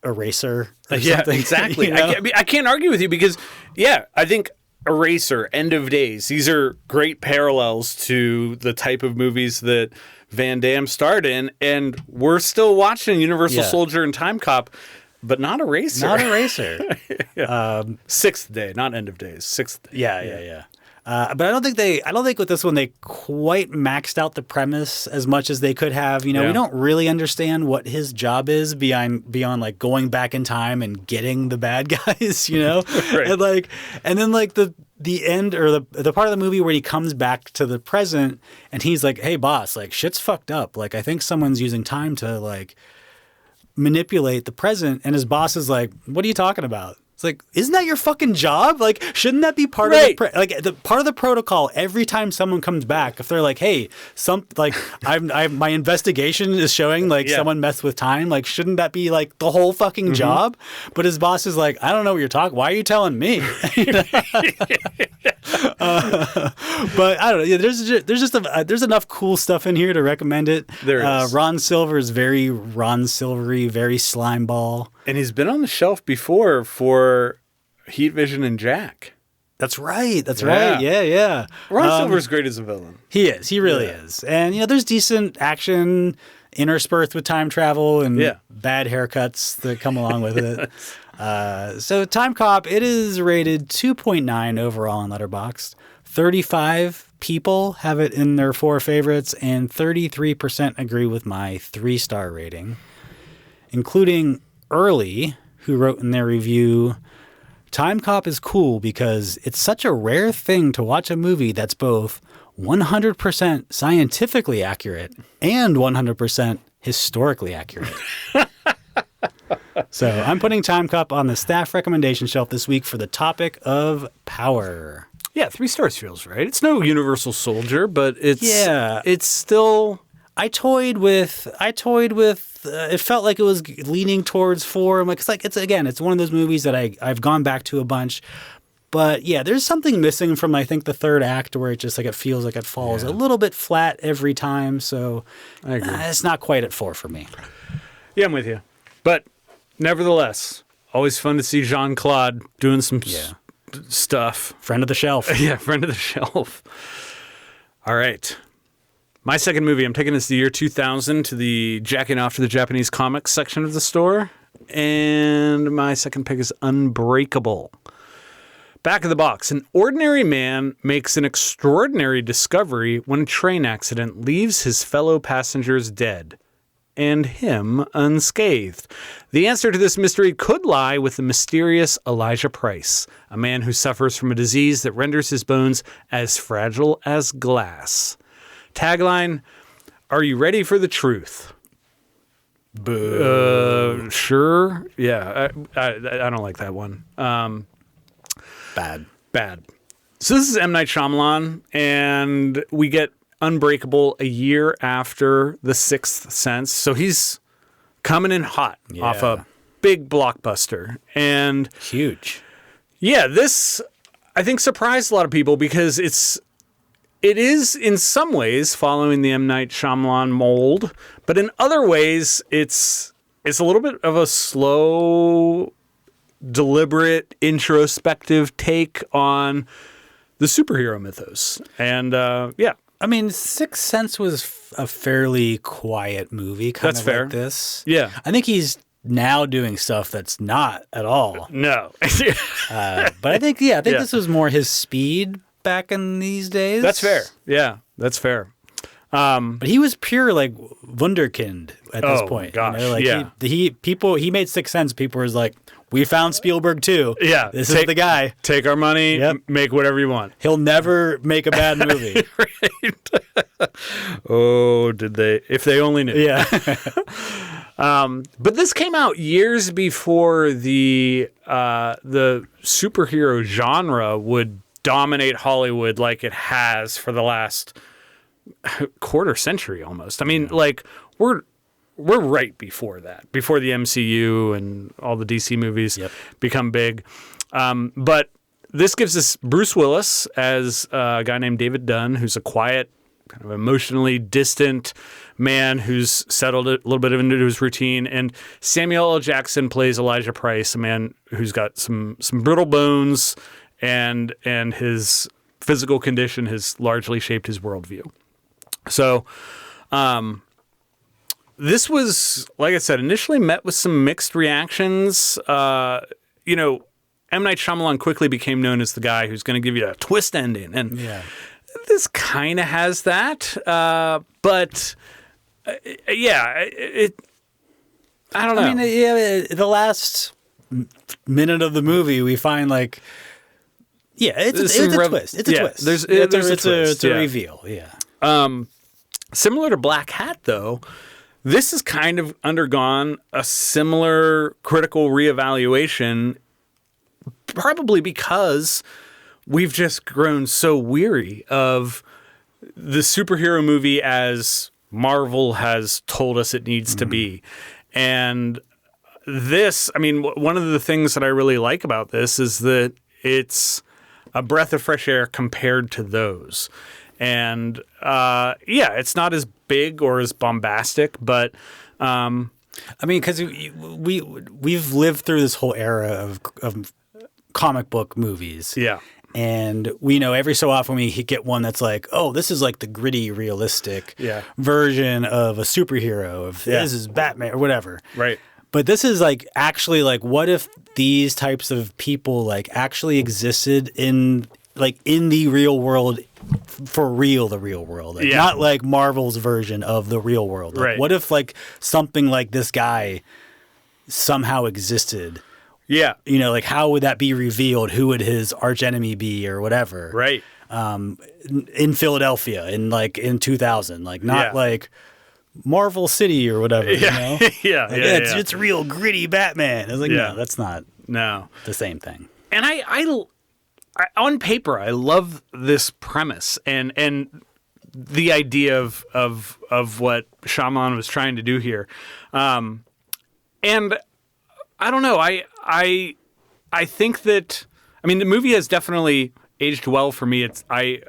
Eraser or something. Exactly. You know? I can't argue with you because, I think Eraser, End of Days, these are great parallels to the type of movies that Van Damme starred in. And we're still watching Universal Soldier and Timecop, but not Eraser. Not Eraser. Sixth Day, not End of Days. Sixth Day. Yeah. But I don't think with this one they quite maxed out the premise as much as they could have. You know, we don't really understand what his job is beyond like going back in time and getting the bad guys, you know? Right. And then the end or the part of the movie where he comes back to the present and he's like, hey boss, like shit's fucked up. Like I think someone's using time to like manipulate the present, and his boss is like, what are you talking about? It's like, isn't that your fucking job? Like, shouldn't that be part of the part of the protocol? Every time someone comes back, if they're like, "Hey, my investigation is showing like someone messed with time," like, shouldn't that be like the whole fucking job? But his boss is like, "I don't know what you're talking. Why are you telling me?" But I don't know. There's enough cool stuff in here to recommend it. There is. Ron Silver is very Ron Silvery, very slime ball. And he's been on the shelf before for Heat Vision and Jack. That's right. Yeah. Ron Silver's great as a villain. He is. He really is. And, there's decent action interspersed with time travel and bad haircuts that come along with it. So Timecop, it is rated 2.9 overall on Letterboxd. 35 people have it in their 4 favorites, and 33% agree with my 3-star rating, including Early, who wrote in their review, Timecop is cool because it's such a rare thing to watch a movie that's both 100% scientifically accurate and 100% historically accurate. So I'm putting Timecop on the staff recommendation shelf this week for the topic of power. Yeah, 3 stars feels right. It's no Universal Soldier, but it's still... I toyed with. It felt like it was leaning towards 4. I'm like, it's one of those movies that I've gone back to a bunch. But yeah, there's something missing from I think the third act where it just like it feels like it falls a little bit flat every time. So I agree. It's not quite at 4 for me. Yeah, I'm with you. But nevertheless, always fun to see Jean-Claude doing some stuff. Friend of the shelf. Yeah, friend of the shelf. All right. My second movie, I'm taking us to the year 2000 to the jacking off to the Japanese comics section of the store. And my second pick is Unbreakable. Back of the box. An ordinary man makes an extraordinary discovery when a train accident leaves his fellow passengers dead and him unscathed. The answer to this mystery could lie with the mysterious Elijah Price, a man who suffers from a disease that renders his bones as fragile as glass. Tagline, are you ready for the truth? Boo. Sure. Yeah, I don't like that one. Bad. So this is M. Night Shyamalan, and we get Unbreakable a year after The Sixth Sense. So he's coming in hot off a big blockbuster. And huge. Yeah, this, I think, surprised a lot of people because it is in some ways following the M. Night Shyamalan mold, but in other ways it's a little bit of a slow, deliberate, introspective take on the superhero mythos. And I mean, Sixth Sense was a fairly quiet movie, kind That's of fair. like this. Yeah. I think he's now doing stuff that's not at all. No. But I think this was more his speed back in these days. That's fair. Yeah, that's fair. But he was pure like wunderkind at this Oh, point. gosh, Like yeah. he made Sixth Sense. People was like, we found Spielberg too. Yeah, This is the guy. Take our money, Yep. make whatever you want. He'll never make a bad movie. Oh, did they? If they only knew. Yeah. But this came out years before the superhero genre would dominate Hollywood like it has for the last quarter century almost. I mean, like we're right before that, before the MCU and all the DC movies become big. But this gives us Bruce Willis as a guy named David Dunn, who's a quiet, kind of emotionally distant man who's settled a little bit into his routine. And Samuel L. Jackson plays Elijah Price, a man who's got some brittle bones, and his physical condition has largely shaped his worldview. So, this was, like I said, initially met with some mixed reactions. M. Night Shyamalan quickly became known as the guy who's going to give you a twist ending. And this kind of has that. But, I don't know. I mean, the last minute of the movie, we find like, it's a twist. It's a twist. There's a twist. It's a reveal. Yeah. Similar to Blackhat, though, this has kind of undergone a similar critical reevaluation, probably because we've just grown so weary of the superhero movie as Marvel has told us it needs to be. And this, I mean, one of the things that I really like about this is that it's a breath of fresh air compared to those. And it's not as big or as bombastic, but I mean, because we've lived through this whole era of comic book movies. Yeah. And we know every so often we get one that's like, oh, this is like the gritty, realistic version of a superhero. This is Batman or whatever. Right. But this is like actually like, what if these types of people like actually existed in the real world, for real, the real world, like, not like Marvel's version of the real world. Like, right. What if like something like this guy somehow existed? Yeah. Like how would that be revealed? Who would his archenemy be or whatever? Right. In Philadelphia in 2000, like not like Marvel City or whatever. Yeah. It's real gritty Batman. I was like, no, that's not the same thing. And I on paper, I love this premise and the idea of what Shyamalan was trying to do here. And I don't know. I think that, I mean, the movie has definitely aged well for me. I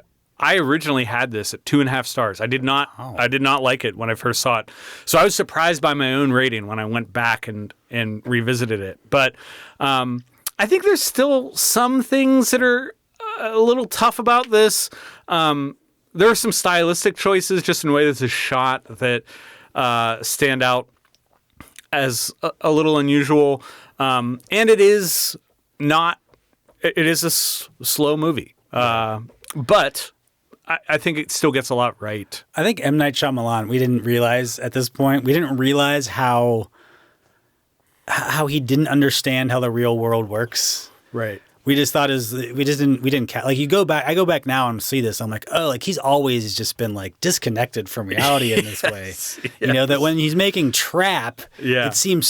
originally had this at 2.5 stars. I did not like it when I first saw it. So I was surprised by my own rating when I went back and revisited it. But I think there's still some things that are a little tough about this. There are some stylistic choices just in the way this is shot that stand out. as a little unusual. And it is not, it is a slow movie. But I think it still gets a lot right. I think M. Night Shyamalan, we didn't realize at this point, how he didn't understand how the real world works. Right. We just thought we didn't like I go back now and see this. I'm like, oh, like he's always just been like disconnected from reality in this way. Yes. You know, that when he's making Trap, Yeah. it seemed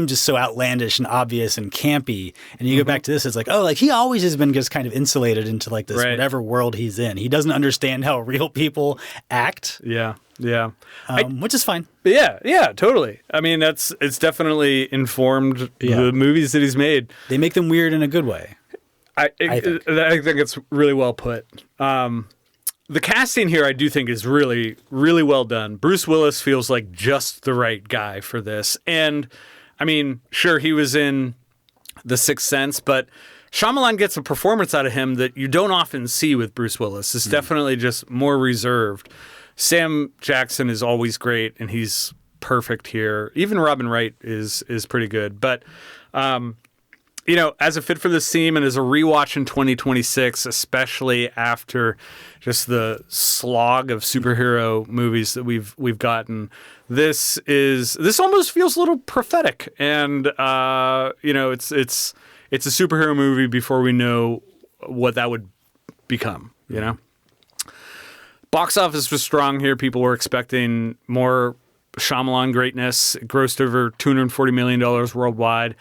just so outlandish and obvious and campy. And you go back to this, it's like, oh, like he always has been just kind of insulated into like this whatever world he's in. He doesn't understand how real people act. Yeah. Yeah. Which is fine. Yeah, totally. I mean, it's definitely informed the movies that he's made. They make them weird in a good way. I think it's really well put. The casting here, I do think, is really, really well done. Bruce Willis feels like just the right guy for this. And, I mean, sure, he was in The Sixth Sense, but Shyamalan gets a performance out of him that you don't often see with Bruce Willis. It's definitely just more reserved. Sam Jackson is always great, and he's perfect here. Even Robin Wright is pretty good. But, you know, as a fit for this theme and as a rewatch in 2026, especially after just the slog of superhero movies that we've gotten, this almost feels a little prophetic. And you know, it's a superhero movie before we know what that would become. You know, box office was strong here. People were expecting more Shyamalan greatness. It grossed over $240 million worldwide.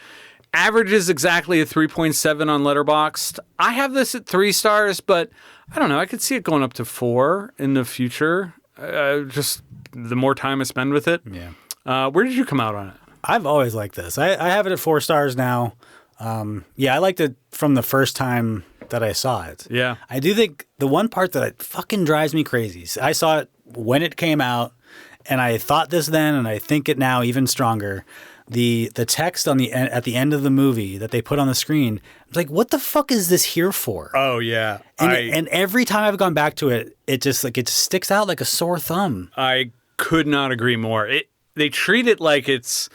Average is exactly a 3.7 on Letterboxd. I have this at 3 stars, but I don't know. I could see it going up to 4 in the future. Just the more time I spend with it. Yeah. Where did you come out on it? I've always liked this. I have it at 4 stars now. Yeah, I liked it from the first time that I saw it. Yeah. I do think the one part that fucking drives me crazy. I saw it when it came out, and I thought this then, and I think it now even stronger. The text at the end of the movie that they put on the screen, I was like, what the fuck is this here for? Oh, yeah. And every time I've gone back to it, it just sticks out like a sore thumb. I could not agree more. They treat it like it's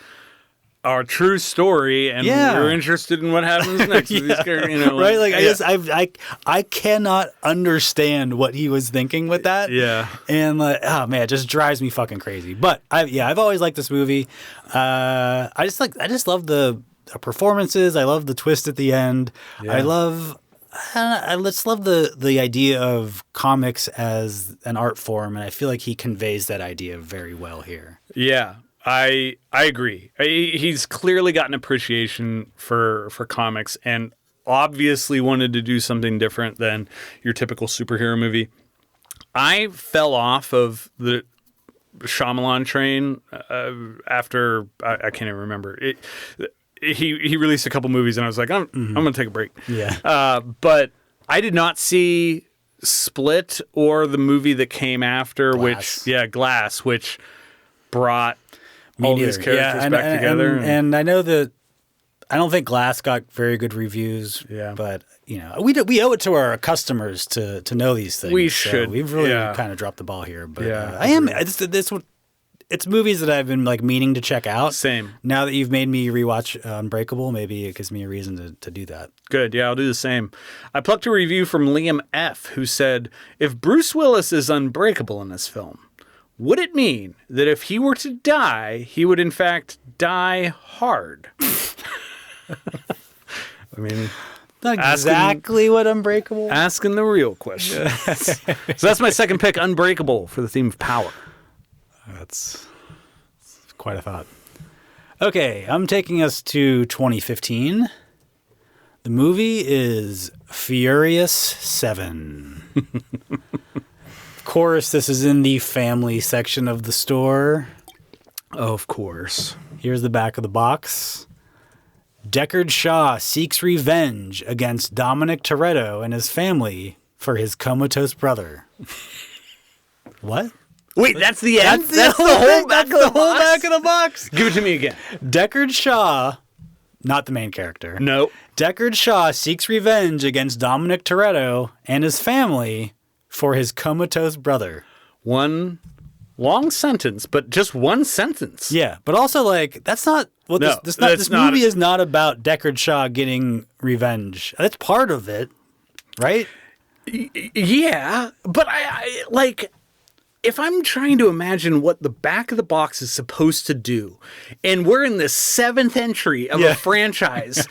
our true story, and we're interested in what happens next. With these characters, you know, right? Like I cannot understand what he was thinking with that. Yeah, and like, oh man, it just drives me fucking crazy. But I've always liked this movie. I just love the performances. I love the twist at the end. Yeah. I just love the idea of comics as an art form, and I feel like he conveys that idea very well here. Yeah. I agree. He's clearly got an appreciation for comics and obviously wanted to do something different than your typical superhero movie. I fell off of the Shyamalan train after I can't even remember. He released a couple movies and I was like, I'm going to take a break. Yeah. But I did not see Split or the movie that came after, Glass, which brought all these characters back together. And I know that I don't think Glass got very good reviews. Yeah. But, you know, we owe it to our customers to know these things. We should. So we've really kind of dropped the ball here. But yeah, it's movies that I've been like meaning to check out. Same. Now that you've made me rewatch Unbreakable, maybe it gives me a reason to do that. Good. Yeah, I'll do the same. I plucked a review from Liam F., who said, if Bruce Willis is unbreakable in this film, would it mean that if he were to die, he would in fact die hard? I mean, not exactly what Unbreakable. Asking the real question. So that's my second pick, Unbreakable, for the theme of power. That's quite a thought. Okay, I'm taking us to 2015. The movie is Furious 7. Of course, this is in the family section of the store. Of course. Here's the back of the box. Deckard Shaw seeks revenge against Dominic Toretto and his family for his comatose brother. What? Wait, that's the end? That's the whole back of the box? Give it to me again. Deckard Shaw, not the main character. No. Deckard Shaw seeks revenge against Dominic Toretto and his family for his comatose brother. One Long sentence, but just one sentence. Yeah, but also like that's not what No, this that's not- movie is not about Deckard Shaw getting revenge. That's part of it, right? Yeah, but I like if I'm trying to imagine what the back of the box is supposed to do, and we're in the 7th entry of a franchise,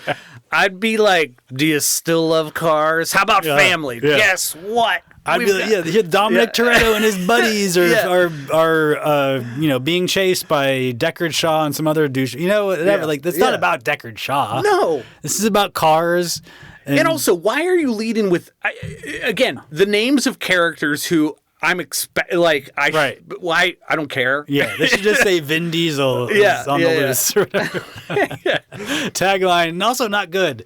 I'd be like, do you still love cars? How about family? Yeah. Guess what? I'd be like, Dominic Toretto and his buddies are being chased by Deckard Shaw and some other douche. You know, whatever. Yeah. Like, that's not about Deckard Shaw. No. This is about cars. And also, why are you leading with, again, the names of characters who I'm Right. Why? I don't care. Yeah, they should just say Vin Diesel is on the loose. Or whatever. Tagline, and also not good.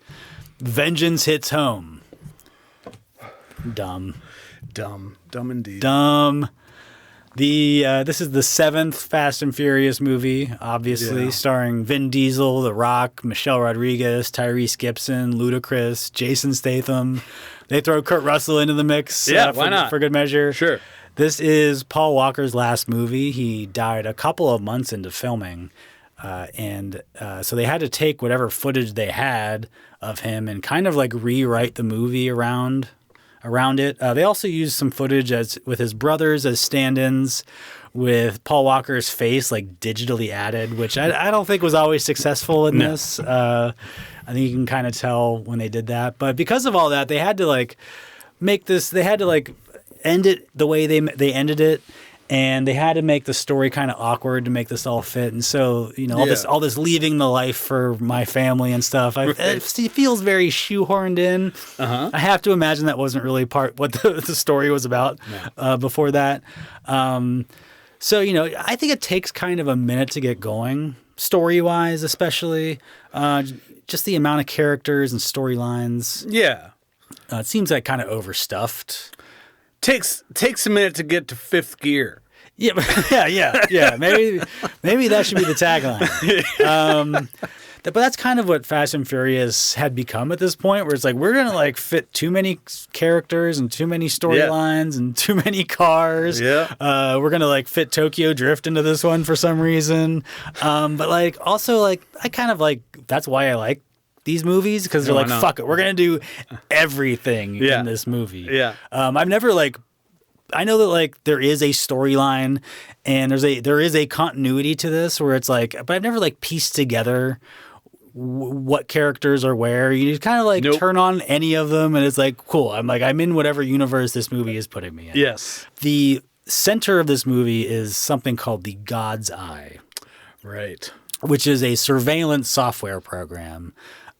Vengeance hits home. Dumb indeed. Dumb. This is the 7th Fast and Furious movie, obviously, starring Vin Diesel, The Rock, Michelle Rodriguez, Tyrese Gibson, Ludacris, Jason Statham. They throw Kurt Russell into the mix. Why not? For good measure. Sure. This is Paul Walker's last movie. He died a couple of months into filming. So they had to take whatever footage they had of him and kind of like rewrite the movie around it. They also used some footage with his brothers as stand-ins, with Paul Walker's face like digitally added, which I don't think was always successful in this. I think you can kind of tell when they did that. But because of all that, they had to like make this. They had to like end it the way they ended it. And they had to make the story kind of awkward to make this all fit. And so, all this leaving the life for my family and stuff, it feels very shoehorned in. Uh-huh. I have to imagine that wasn't really what the story was about before that. So, I think it takes kind of a minute to get going, story-wise especially. Just the amount of characters and storylines. Yeah. It seems like kind of overstuffed. Takes a minute to get to 5th gear. Yeah. Maybe that should be the tagline. But that's kind of what Fast and Furious had become at this point, where it's like we're gonna like fit too many characters and too many storylines and too many cars. Yeah. We're gonna like fit Tokyo Drift into this one for some reason. But like also like I kind of like that's why I like these movies, because they're like, fuck it, we're gonna do everything in this movie. Yeah. I've never like, I know that like there is a storyline and there is a continuity to this where it's like, but I've never like pieced together what characters are where. You just kind of like turn on any of them and it's like, cool. I'm in whatever universe this movie is putting me in. Yes. The center of this movie is something called the God's Eye. Right. Which is a surveillance software program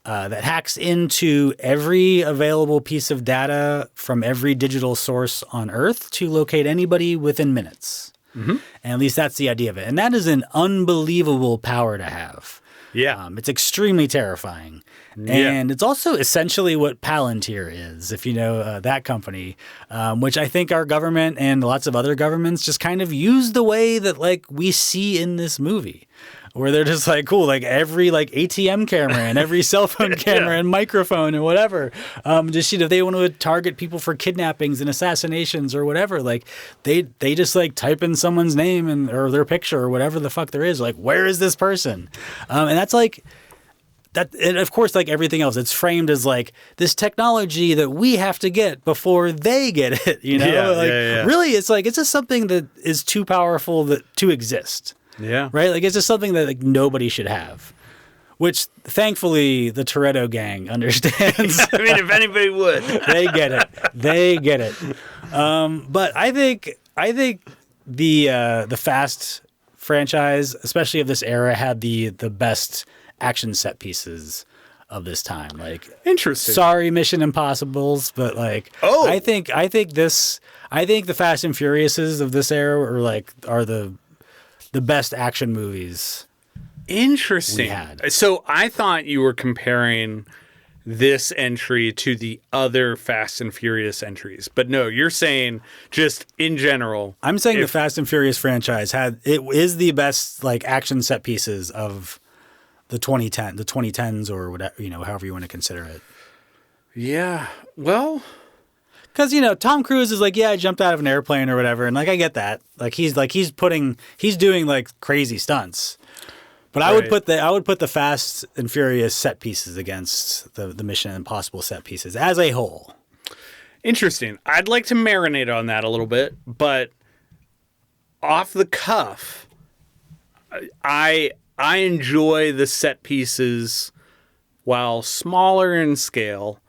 that hacks into every available piece of data from every digital source on Earth to locate anybody within minutes. Mm-hmm. And at least that's the idea of it. And that is an unbelievable power to have. Yeah. It's extremely terrifying. Yeah. And it's also essentially what Palantir is, if you know that company, which I think our government and lots of other governments just kind of use the way that like we see in this movie. Where they're just like, cool, like every like ATM camera and every cell phone camera and microphone and whatever. Just, if they want to target people for kidnappings and assassinations or whatever, like they just like type in someone's name or their picture or whatever the fuck there is. Like, where is this person? And that's like, that, and of course, like everything else, it's framed as like this technology that we have to get before they get it, Really, it's like, it's just something that is too powerful to exist. Yeah. Right? Like, it's just something that like nobody should have, which thankfully the Toretto gang understands. I mean, if anybody would. They get it. But I think the Fast franchise, especially of this era, had the best action set pieces of this time. Like, interesting. Sorry, Mission Impossibles, but like, I think the Fast and Furiouses of this era are the best action movies. Interesting. We had. So I thought you were comparing this entry to the other Fast and Furious entries, but no, you're saying just in general. I'm saying the Fast and Furious franchise is the best like action set pieces of the 2010s or whatever, however you want to consider it. Yeah. Well, Because, Tom Cruise is like, yeah, I jumped out of an airplane or whatever. And like, I get that. He's doing like crazy stunts. But I would put the Fast and Furious set pieces against the Mission Impossible set pieces as a whole. Interesting. I'd like to marinate on that a little bit, but off the cuff, I enjoy the set pieces, while smaller in scale,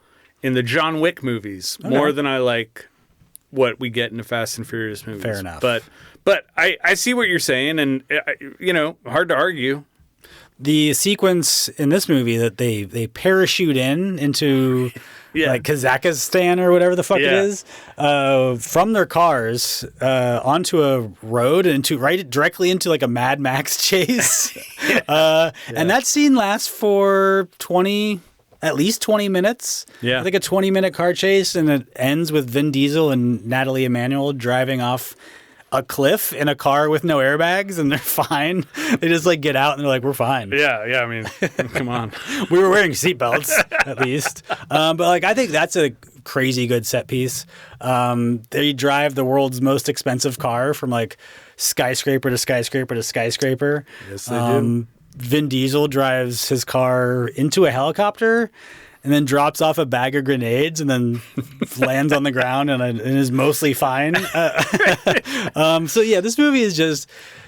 in the John Wick movies more than I like what we get in the Fast and Furious movies. Fair enough. But I see what you're saying, and hard to argue. The sequence in this movie that they parachute into like Kazakhstan or whatever the fuck it is, from their cars onto a road and directly into like a Mad Max chase. And that scene lasts for at least 20 minutes. Yeah. I think a 20-minute car chase, and it ends with Vin Diesel and Natalie Emanuel driving off a cliff in a car with no airbags, and they're fine. They just like get out and they're like, we're fine. Yeah. I mean, come on. We were wearing seatbelts at least. But like, I think that's a crazy good set piece. They drive the world's most expensive car from like skyscraper to skyscraper to skyscraper. Yes, they do. Vin Diesel drives his car into a helicopter and then drops off a bag of grenades and then lands on the ground and is mostly fine. So yeah, this movie is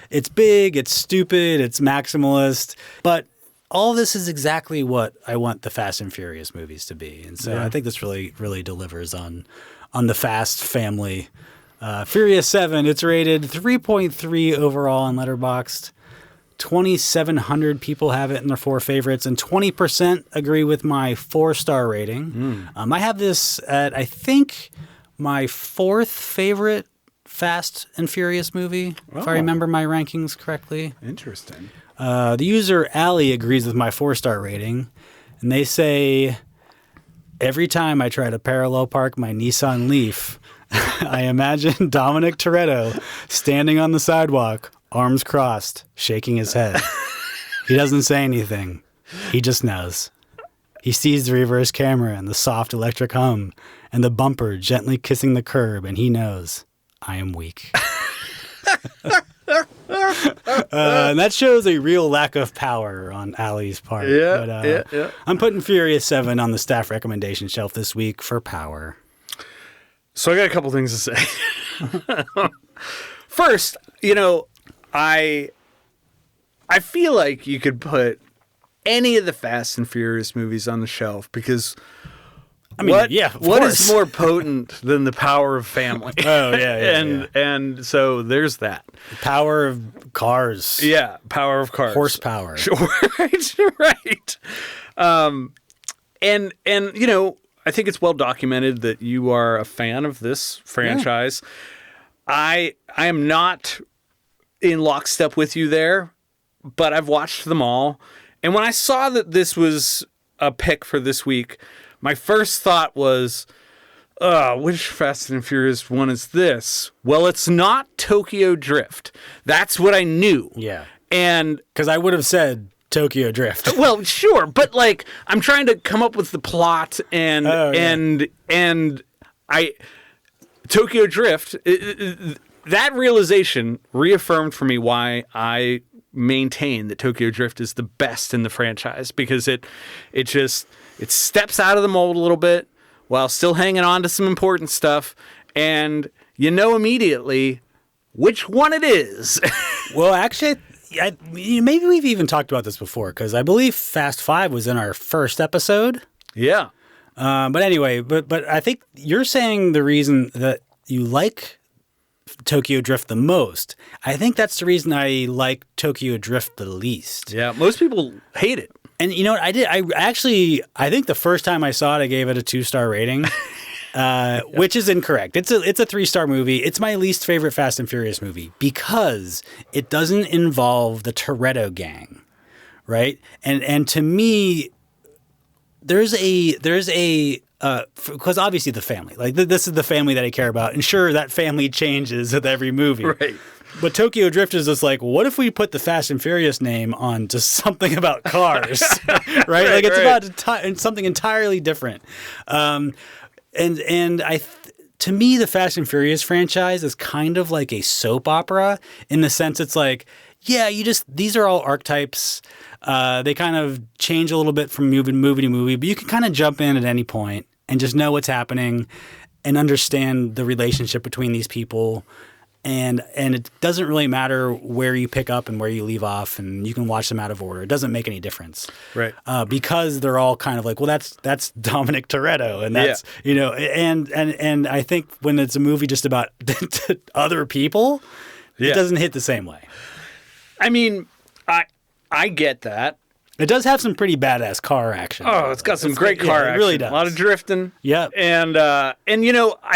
it's big, it's stupid, it's maximalist, but all this is exactly what I want the Fast and Furious movies to be. And so I think this really, really delivers on the Fast family. Furious 7, it's rated 3.3 overall on Letterboxd. 2,700 people have it in their 4 favorites, and 20% agree with my 4-star rating. I have this at, I think, my 4th favorite Fast and Furious movie, if I remember my rankings correctly. Interesting. The user Allie agrees with my 4-star rating, and they say, every time I try to parallel park my Nissan Leaf, I imagine Dominic Toretto standing on the sidewalk, arms crossed, shaking his head. He doesn't say anything. He just knows. He sees the reverse camera and the soft electric hum and the bumper gently kissing the curb, and he knows, I am weak. And that shows a real lack of power on Allie's part. Yeah. I'm putting Furious 7 on the staff recommendation shelf this week for power. So I got a couple things to say. First, I feel like you could put any of the Fast and Furious movies on the shelf because what is more potent than the power of family? And so there's that. The power of cars. Yeah, power of cars. Horsepower. Sure, right. And I think it's well documented that you are a fan of this franchise. Yeah. I am not in lockstep with you there, but I've watched them all. And when I saw that this was a pick for this week, my first thought was, which Fast and Furious one is this? Well, it's not Tokyo Drift. That's what I knew. Yeah. And because I would have said Tokyo Drift. Well, sure, but like I'm trying to come up with the plot and Tokyo Drift, that realization reaffirmed for me why I maintain that Tokyo Drift is the best in the franchise, because it steps out of the mold a little bit while still hanging on to some important stuff, and you know immediately which one it is. Well, actually, maybe we've even talked about this before, because I believe Fast 5 was in our first episode. Yeah. But anyway, but I think you're saying the reason that you like Tokyo Drift the most. I think that's the reason I like Tokyo Drift the least. Yeah, most people hate it. And you know what I did? I think the first time I saw it, I gave it a 2-star rating, which is incorrect. It's a 3-star movie. It's my least favorite Fast and Furious movie because it doesn't involve the Toretto gang, right? And to me, there's a because obviously the family, like this is the family that I care about, and sure that family changes with every movie, right? But Tokyo Drift is just like, what if we put the Fast and Furious name on to something about cars, right? Like it's about something entirely different. To to me, the Fast and Furious franchise is kind of like a soap opera in the sense it's like, yeah, these are all archetypes. They kind of change a little bit from movie to movie, but you can kind of jump in at any point and just know what's happening and understand the relationship between these people. And it doesn't really matter where you pick up and where you leave off, and you can watch them out of order. It doesn't make any difference, Right. Because they're all kind of like, well, that's Dominic Toretto, and that's and I think when it's a movie just about other people, it doesn't hit the same way. I mean, I get that. It does have some pretty badass car action. Oh, it's got some great car action. It really does. A lot of drifting. Yeah. And I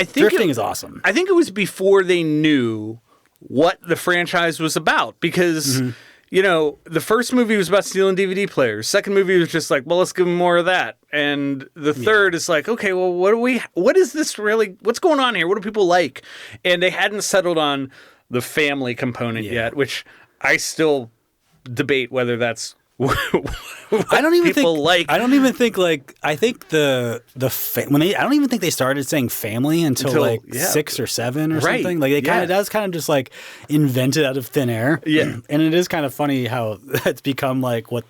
think drifting is awesome. I think it was before they knew what the franchise was about because, the first movie was about stealing DVD players. Second movie was just like, well, let's give them more of that. And the third is like, okay, well, what is this really, what's going on here? What do people like? And they hadn't settled on the family component yet, which I still debate whether that's I don't even think they started saying family until 6 or 7 or something. Like it kind of just like invented out of thin air. Yeah. And it is kind of funny how it's become like what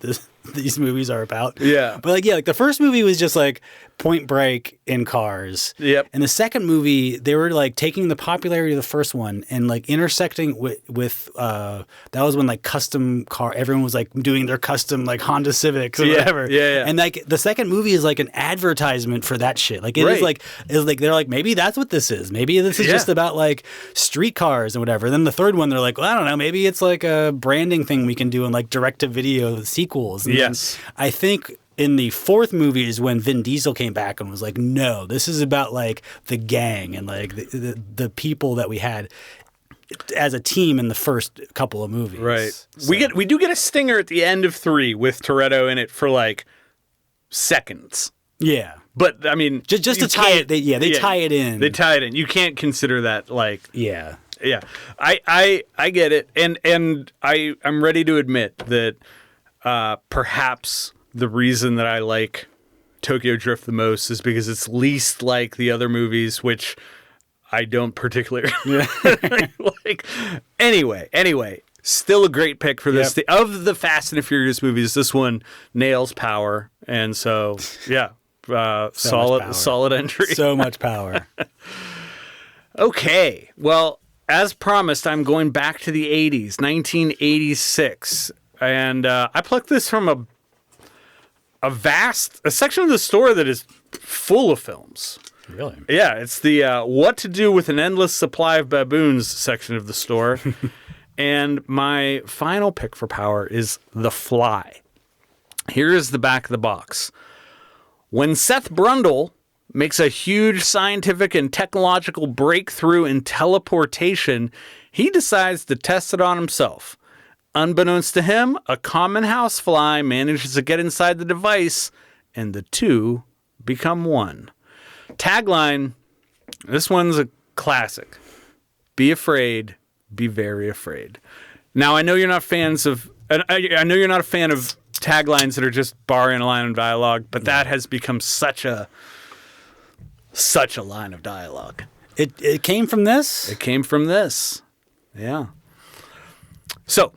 these movies are about. Yeah. But like the first movie was just like Point Break in cars. Yep. And the second movie, they were like taking the popularity of the first one and like intersecting with that was when like custom car, everyone was like doing their custom like Honda Civics or whatever. Yeah. And like the second movie is like an advertisement for that shit. Like it's like they're like, maybe that's what this is. Maybe this is just about like street cars and whatever. Then the third one, they're like, well, I don't know, maybe it's like a branding thing we can do in like direct to video sequels. And yes. I think in the fourth movie is when Vin Diesel came back and was like, no, this is about like the gang and like the people that we had as a team in the first couple of movies. Right. So. We do get a stinger at the end of 3 with Toretto in it for like seconds. Yeah. But I mean, just to tie it, they tie it in. They tie it in. You can't consider that like Yeah. I get it, and I'm ready to admit that perhaps the reason that I like Tokyo Drift the most is because it's least like the other movies, which I don't particularly like. Anyway, still a great pick for this. Of the Fast and the Furious movies, this one nails power, and so solid entry. So much power. Okay, well, as promised, I'm going back to the 80s, 1986. And I plucked this from a section of the store that is full of films. Really? Yeah, it's the What to Do with an Endless Supply of Baboons section of the store. And my final pick for power is The Fly. Here is the back of the box. When Seth Brundle makes a huge scientific and technological breakthrough in teleportation, he decides to test it on himself. Unbeknownst to him, a common housefly manages to get inside the device, and the two become one. Tagline, this one's a classic. Be afraid, be very afraid. Now, I know you're not fans of... I know you're not a fan of taglines that are just barring a line of dialogue, but that has become such a line of dialogue. It came from this? It came from this. Yeah. So,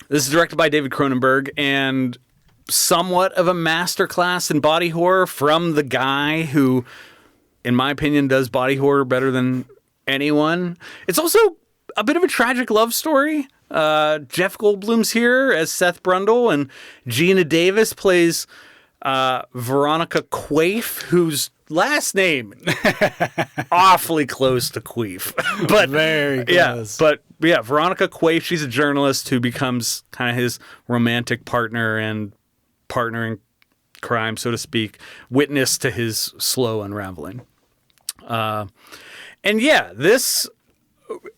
this is directed by David Cronenberg and somewhat of a masterclass in body horror from the guy who, in my opinion, does body horror better than anyone. It's also a bit of a tragic love story. Jeff Goldblum's here as Seth Brundle, and Gina Davis plays Veronica Quaife, whose last name awfully close to Queef. But very close. Veronica Quaife, she's a journalist who becomes kind of his romantic partner and partner in crime, so to speak, witness to his slow unraveling. This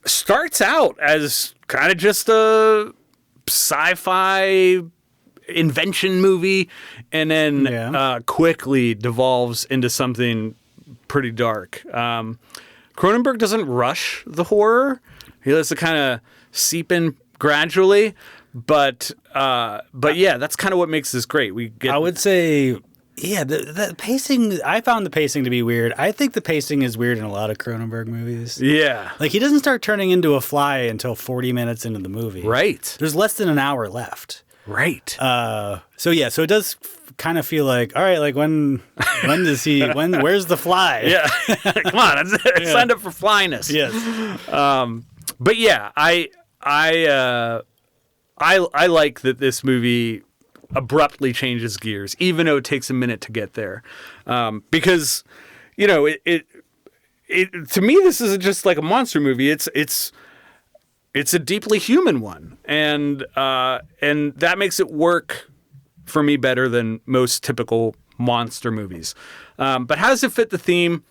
starts out as kind of just a sci-fi invention movie, and then quickly devolves into something pretty dark. Cronenberg doesn't rush the horror; he lets it kind of seep in gradually. But that's kind of what makes this great. I would say Yeah, the pacing, I found the pacing to be weird. I think the pacing is weird in a lot of Cronenberg movies. Yeah. Like, he doesn't start turning into a fly until 40 minutes into the movie. Right. There's less than an hour left. Right. So it does kind of feel like, all right, like when does he, where's the fly? Yeah. Come on. I signed up for flyness. Yes. But yeah, I like that this movie abruptly changes gears, even though it takes a minute to get there, because it to me this isn't just like a monster movie. It's a deeply human one, and that makes it work for me better than most typical monster movies. But how does it fit the theme?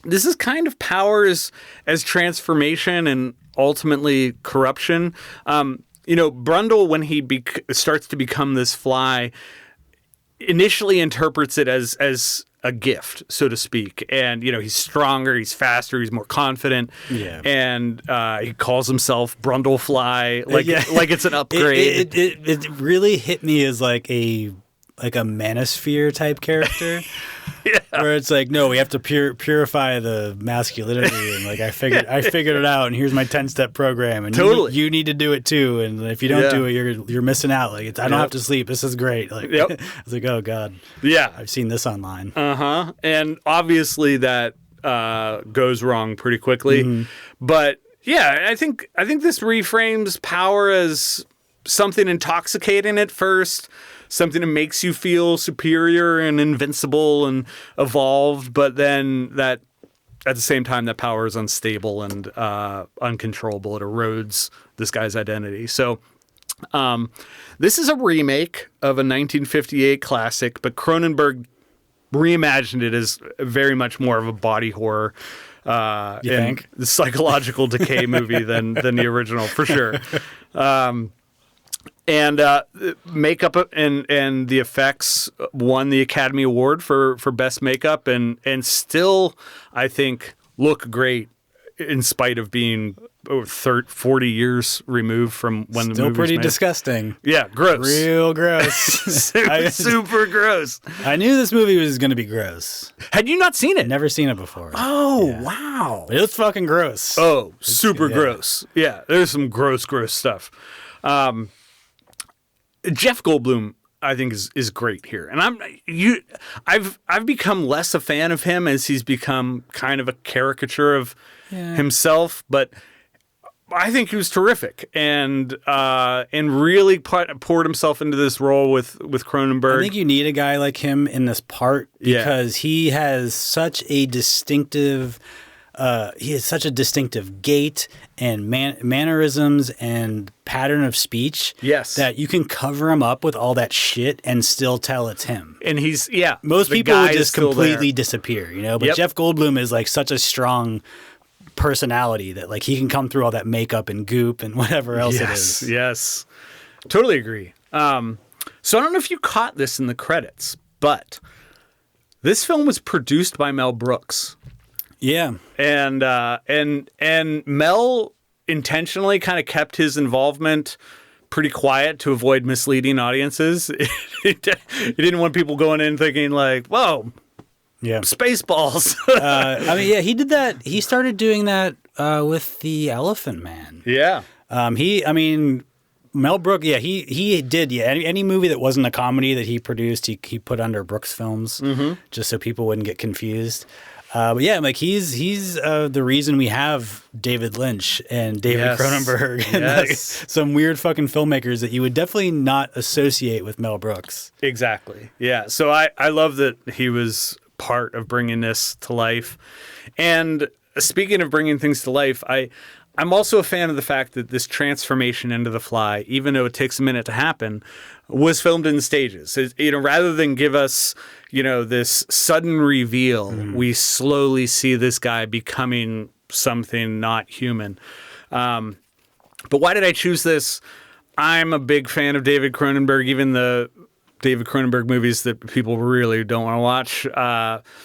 This is kind of power as transformation and ultimately corruption. Brundle, when he starts to become this fly, initially interprets it as a gift, so to speak. And, he's stronger, he's faster, he's more confident. Yeah. And he calls himself Brundlefly, like it's an upgrade. It really hit me as like a manosphere type character. Yeah. Where it's like, no, we have to purify the masculinity, and like I figured it out, and here's my 10-step program, and totally you need to do it too, and if you don't do it, you're missing out. Like I don't have to sleep. This is great. Like I was like, oh god, yeah, I've seen this online. And obviously that goes wrong pretty quickly, but yeah, I think this reframes power as something intoxicating at first. Something that makes you feel superior and invincible and evolved, but then that at the same time that power is unstable and uncontrollable. It erodes this guy's identity. So this is a remake of a 1958 classic, but Cronenberg reimagined it as very much more of a body horror and psychological decay movie than the original, for sure. And makeup and the effects won the Academy Award for Best Makeup and still, I think, look great in spite of being 40 years removed from when the movie was made. Still pretty disgusting. Yeah, gross. Real gross. Super gross. I knew this movie was going to be gross. Had you not seen it? Never seen it before. Oh, yeah. Wow. But it was fucking gross. Oh, super gross. Yeah, there's some gross stuff. Jeff Goldblum, I think, is great here, and I've become less a fan of him as he's become kind of a caricature of himself, but I think he was terrific and really poured himself into this role with Cronenberg. I think you need a guy like him in this part because he has such a distinctive. He has such a distinctive gait and mannerisms and pattern of speech that you can cover him up with all that shit and still tell it's him. And he's, most people would just completely disappear, but Jeff Goldblum is like such a strong personality that like he can come through all that makeup and goop and whatever else it is. Yes, totally agree. So I don't know if you caught this in the credits, but this film was produced by Mel Brooks. Yeah. And Mel intentionally kind of kept his involvement pretty quiet to avoid misleading audiences. He didn't want people going in thinking like, whoa, Spaceballs. He did that. He started doing that with The Elephant Man. Yeah. Mel Brooks, he did, any movie that wasn't a comedy that he produced, he put under Brooks Films, just so people wouldn't get confused. He's the reason we have David Lynch and David Cronenberg and some weird fucking filmmakers that you would definitely not associate with Mel Brooks. Exactly. Yeah. So I love that he was part of bringing this to life. And speaking of bringing things to life, I'm also a fan of the fact that this transformation into the Fly, even though it takes a minute to happen, was filmed in stages. Rather than give us, this sudden reveal, we slowly see this guy becoming something not human. But why did I choose this? I'm a big fan of David Cronenberg, even the David Cronenberg movies that people really don't want to watch.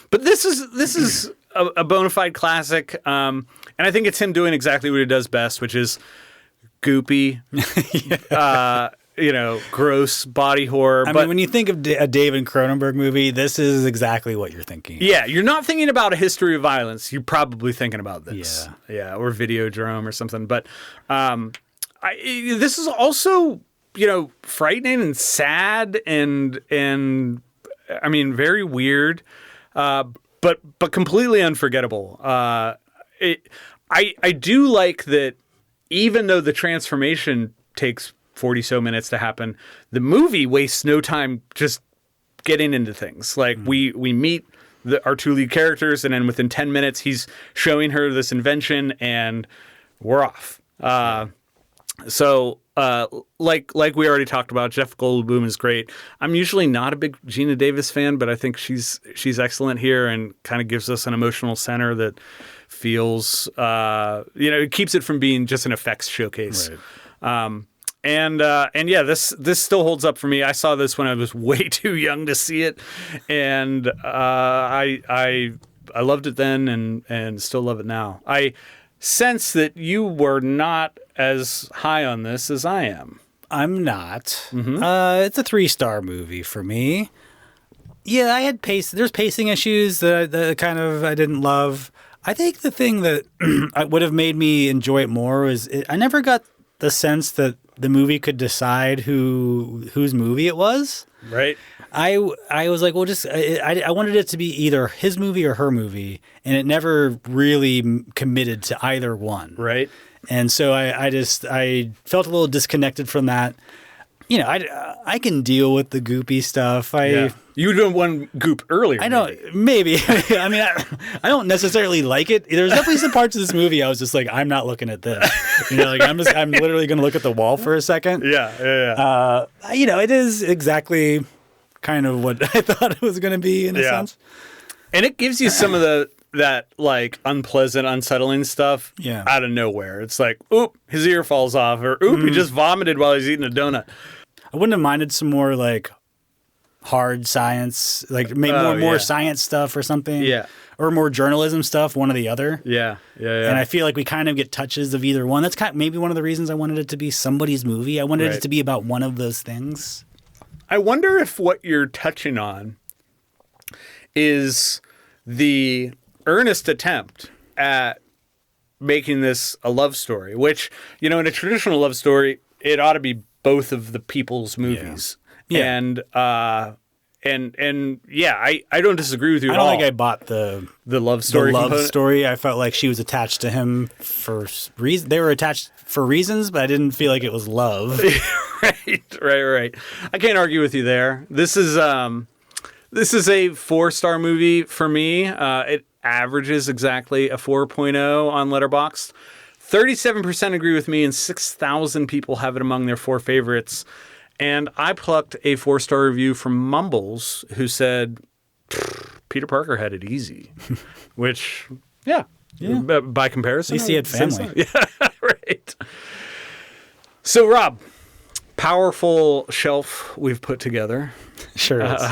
But this is a bona fide classic. And I think it's him doing exactly what he does best, which is goopy, gross body horror. I mean, when you think of a David Cronenberg movie, this is exactly what you're thinking. Yeah, you're not thinking about A History of Violence. You're probably thinking about this. Yeah, or Videodrome or something. But this is also, frightening and sad and I mean, very weird, but completely unforgettable. I do like that, even though the transformation takes 40 so minutes to happen, the movie wastes no time just getting into things. Like we meet our two lead characters, and then within 10 minutes he's showing her this invention and we're off. So like we already talked about, Jeff Goldblum is great. I'm usually not a big Gina Davis fan, but I think she's excellent here and kind of gives us an emotional center that feels it keeps it from being just an effects showcase. Right. And yeah, this still holds up for me. I saw this when I was way too young to see it, and I loved it then and still love it now. I sense that you were not as high on this as I am. I'm not. Mm-hmm. It's a 3-star movie for me. Yeah, I had there's pacing issues that kind of I didn't love. I think the thing that would have made me enjoy it more was I never got the sense that the movie could decide whose movie it was. Right. I was like, well, I wanted it to be either his movie or her movie, and it never really committed to either one. Right. And so I felt a little disconnected from that. I can deal with the goopy stuff. You were doing one goop earlier. I know, maybe. I mean, I don't necessarily like it. There's definitely some parts of this movie I was just like, I'm not looking at this. I'm literally going to look at the wall for a second. Yeah. It is exactly kind of what I thought it was going to be in a sense. And it gives you some of that like unpleasant, unsettling stuff out of nowhere. It's like, oop, his ear falls off, or oop, he just vomited while he's eating a donut. I wouldn't have minded some more like hard science, like maybe more science stuff or something. Yeah. Or more journalism stuff, one or the other. Yeah. And I feel like we kind of get touches of either one. That's maybe one of the reasons I wanted it to be somebody's movie. I wanted it to be about one of those things. I wonder if what you're touching on is the earnest attempt at making this a love story, which, in a traditional love story, it ought to be both of the people's movies. Yeah. And I don't disagree with you at all. I don't think I bought the love story. The love story. I felt like she was attached to him for reasons. They were attached for reasons, but I didn't feel like it was love. Right. I can't argue with you there. This is a 4-star movie for me. It averages exactly a 4.0 on Letterboxd. 37% agree with me, and 6,000 people have it among their 4 favorites. And I plucked a 4-star review from Mumbles, who said, Peter Parker had it easy. Which, by comparison. At least he had family. Yeah, right. So, Rob, powerful shelf we've put together. Sure is.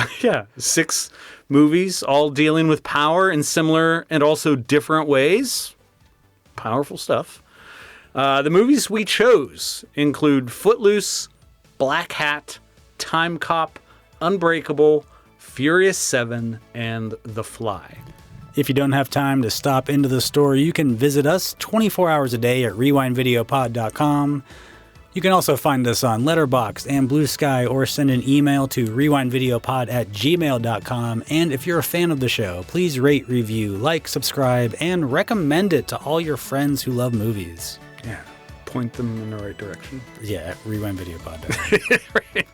6 movies, all dealing with power in similar and also different ways. Powerful stuff. The movies we chose include Footloose, Blackhat, Timecop, Unbreakable, Furious 7, and The Fly. If you don't have time to stop into the store, you can visit us 24 hours a day at rewindvideopod.com. You can also find us on Letterboxd and Blue Sky, or send an email to rewindvideopod@gmail.com. And if you're a fan of the show, please rate, review, like, subscribe, and recommend it to all your friends who love movies. Yeah, point them in the right direction. Yeah, rewindvideopod.com. Right.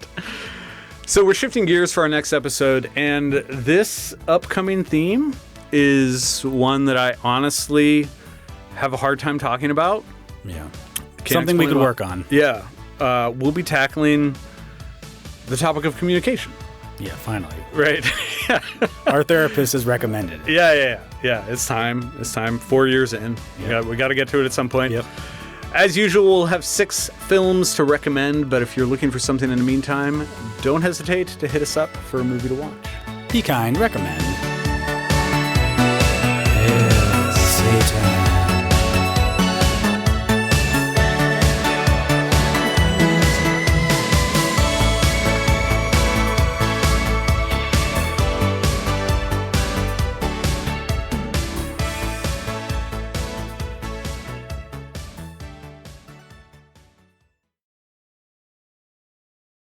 So we're shifting gears for our next episode, and this upcoming theme is one that I honestly have a hard time talking about. Yeah. Something we could work on. Yeah. We'll be tackling the topic of communication. Yeah, finally. Right. Our therapist has recommended it. Yeah. It's time. 4 years in. Yep. We got to get to it at some point. Yep. As usual, we'll have 6 films to recommend, but if you're looking for something in the meantime, don't hesitate to hit us up for a movie to watch. Be kind, recommend. It's Satan.